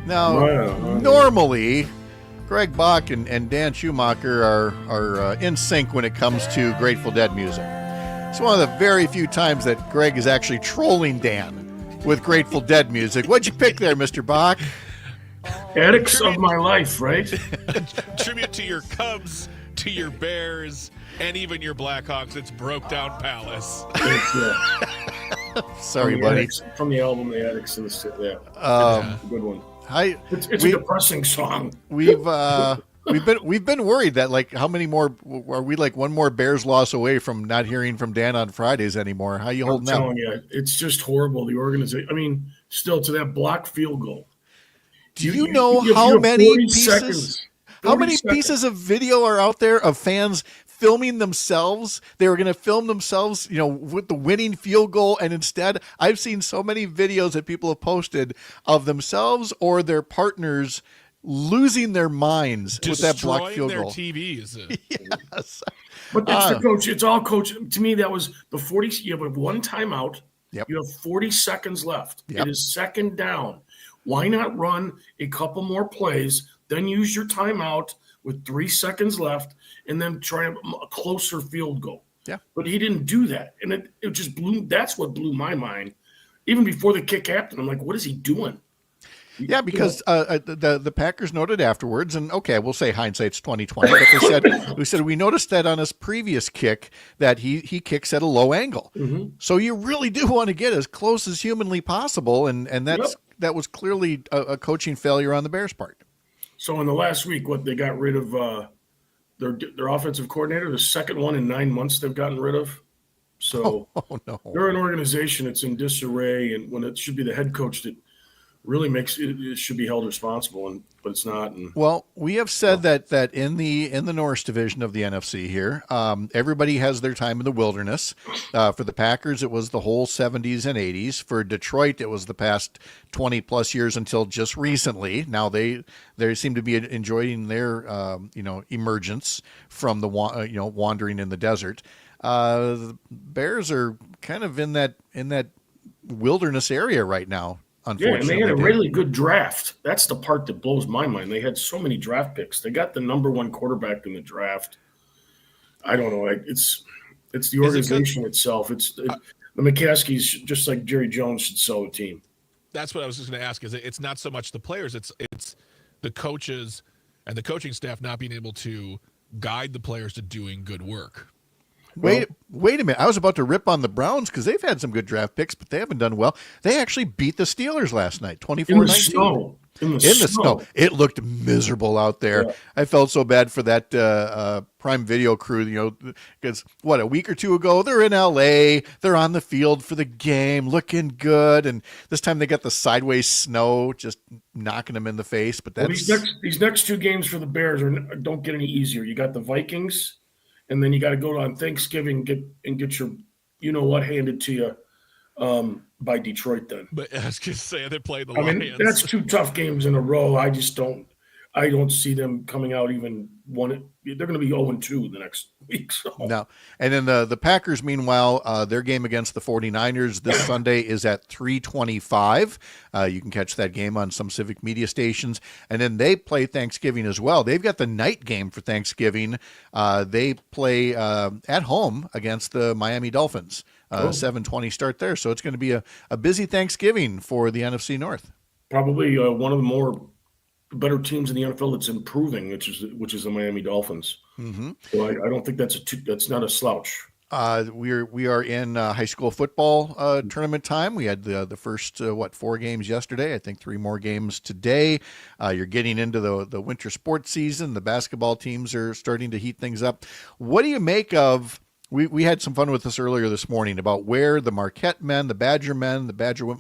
Now, normally, Greg Bach and Dan Schumacher are in sync when it comes to Grateful Dead music. It's one of the very few times that Greg is actually trolling Dan with Grateful Dead music. What'd you pick there, Mr. Bach?
Addicts of my life, right?
Tribute to your Cubs, to your Bears, and even your Blackhawks. It's Broke Down Palace.
Sorry, buddy.
From the album The Addicts in the City. Yeah. Good one. It's a depressing song.
We've been worried that like how many more are we like one more Bears loss away from not hearing from Dan on Fridays anymore? How you holding
I'm
up?
telling you, it's just horrible. The organization. I mean, still to that block field goal.
Do you know how many pieces? How many pieces of video are out there of fans filming themselves? They were going to film themselves, with the winning field goal, and instead, I've seen so many videos that people have posted of themselves or their partners losing their minds with that blocked field goal.
TVs.
Yes.
But that's the coach. It's all coach. To me, that was the 40. You have one timeout.
Yep.
You have 40 seconds left.
Yep.
It is second down. Why not run a couple more plays, then use your timeout with 3 seconds left, and then try a closer field goal?
Yeah.
But he didn't do that. And it just blew. That's what blew my mind. Even before the kick happened, I'm like, what is he doing?
Yeah, because the Packers noted afterwards, and okay, we'll say hindsight's 20/20, but they said we noticed that on his previous kick that he kicks at a low angle.
Mm-hmm.
So you really do want to get as close as humanly possible, and that was clearly a coaching failure on the Bears' part.
So in the last week, they got rid of their offensive coordinator, the second one in 9 months they've gotten rid of. So
no.
They're an organization that's in disarray, and when it should be the head coach that really makes it should be held responsible, but it's not. And
well, we have said that in the Norris division of the NFC here, everybody has their time in the wilderness. For the Packers, it was the whole 70s and 80s. For Detroit, it was the past 20 plus years until just recently. Now they seem to be enjoying their emergence from the wandering in the desert. The Bears are kind of in that wilderness area right now.
Yeah, and they had a really good draft. That's the part that blows my mind. They had so many draft picks. They got the number one quarterback in the draft. I don't know. It's the organization itself. The McCaskies, just like Jerry Jones, should sell the team.
That's what I was just going to ask. Is it's not so much the players, it's the coaches and the coaching staff not being able to guide the players to doing good work.
Wait a minute. I was about to rip on the Browns because they've had some good draft picks, but they haven't done well. They actually beat the Steelers last night, 24-19.
in the
snow. It looked miserable out there.
Yeah.
I felt so bad for that Prime Video crew, because a week or two ago, they're in LA, they're on the field for the game, looking good. And this time they got the sideways snow just knocking them in the face. But that's
these next two games for the Bears don't get any easier. You got the Vikings, and then you got to go on Thanksgiving and get your what handed to you by Detroit. Then,
but I was just saying they play the
I
Lions.
mean, that's two tough games in a row. I don't see them coming out even one. They're going to be 0-2 the next week. So.
No. And then the Packers, meanwhile, their game against the 49ers this Sunday is at 3:25. You can catch that game on some civic media stations. And then they play Thanksgiving as well. They've got the night game for Thanksgiving. They play at home against the Miami Dolphins. 7:20 start there. So it's going to be a busy Thanksgiving for the NFC North.
Probably one of the better teams in the NFL that's improving, which is the Miami Dolphins.
Mm-hmm.
So I don't think that's not a slouch.
We are in high school football tournament time. We had the first 4 games yesterday. I think 3 more games today. You're getting into the winter sports season. The basketball teams are starting to heat things up. What do you make of? We had some fun with this earlier this morning about where the Marquette men, the Badger women,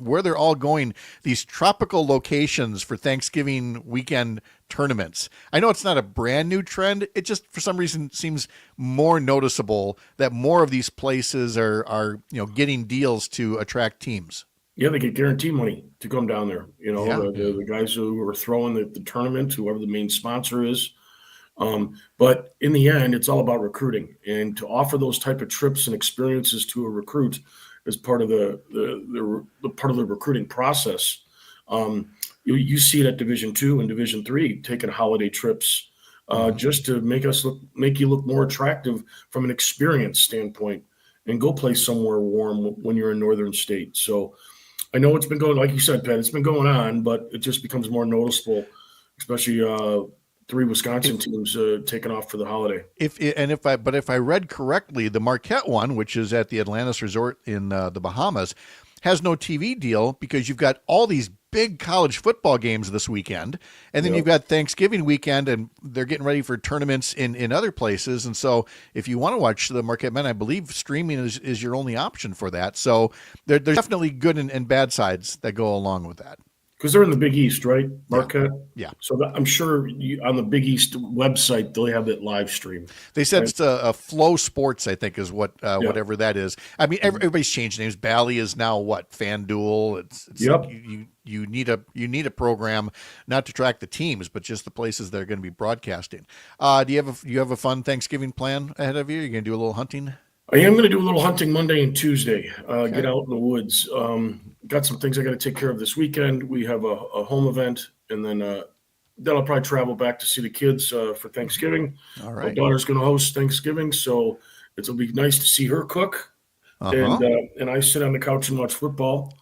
where they're all going, these tropical locations for Thanksgiving weekend tournaments. I know it's not a brand new trend. It just, for some reason, seems more noticeable that more of these places are getting deals to attract teams.
Yeah, they get guarantee money to come down there.
Yeah.
The guys who are throwing the tournament, whoever the main sponsor is. But in the end, it's all about recruiting, and to offer those type of trips and experiences to a recruit as part of the part of the recruiting process. You see it at Division II and Division III taking holiday trips just to make you look more attractive from an experience standpoint, and go play somewhere warm when you're in northern state. So I know it's been going, like you said, Pat, it's been going on, but it just becomes more noticeable, especially 3 Wisconsin teams taking off for the holiday.
If I read correctly, the Marquette one, which is at the Atlantis Resort in the Bahamas, has no TV deal because you've got all these big college football games this weekend, and then you've got Thanksgiving weekend, and they're getting ready for tournaments in other places. And so if you want to watch the Marquette men, I believe streaming is your only option for that. So there's definitely good and bad sides that go along with that.
Because they're in the Big East, right, Marquette?
Yeah.
So I'm sure on the Big East website, they'll have that live stream.
They said it's a Flow Sports, I think, is whatever that is. I mean, everybody's changed names. Bally is now what? FanDuel. It's
yep.
Like you need a program not to track the teams, but just the places that are going to be broadcasting. Do you have a fun Thanksgiving plan ahead of you? You're going to do a little hunting?
I am going to do a little hunting Monday and Tuesday. Get out in the woods. Got some things I got to take care of this weekend. We have a home event, and then I'll probably travel back to see the kids for Thanksgiving.
All right.
My daughter's going to host Thanksgiving, so it'll be nice to see her cook. And I sit on the couch and watch football.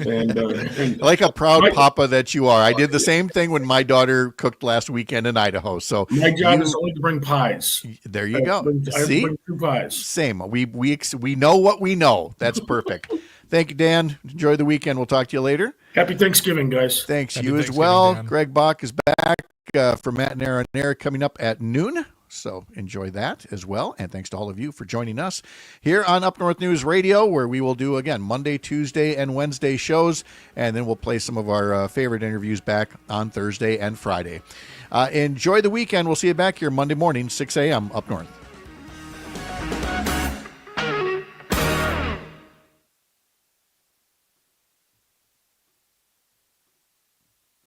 And
like a proud papa that you are. I did the same thing when my daughter cooked last weekend in Idaho. So
my job is only to bring pies.
There you go.
I bring 2 pies.
Same. We know what we know. That's perfect. Thank you, Dan. Enjoy the weekend. We'll talk to you later.
Happy Thanksgiving, guys.
Thanks.
Happy
You as
Thanksgiving,
well.
Dan.
Greg Bach is back for Matt and Aaron coming up at noon. So enjoy that as well. And thanks to all of you for joining us here on Up North News Radio, where we will do, again, Monday, Tuesday, and Wednesday shows. And then we'll play some of our favorite interviews back on Thursday and Friday. Enjoy the weekend. We'll see you back here Monday morning, 6 a.m. Up North.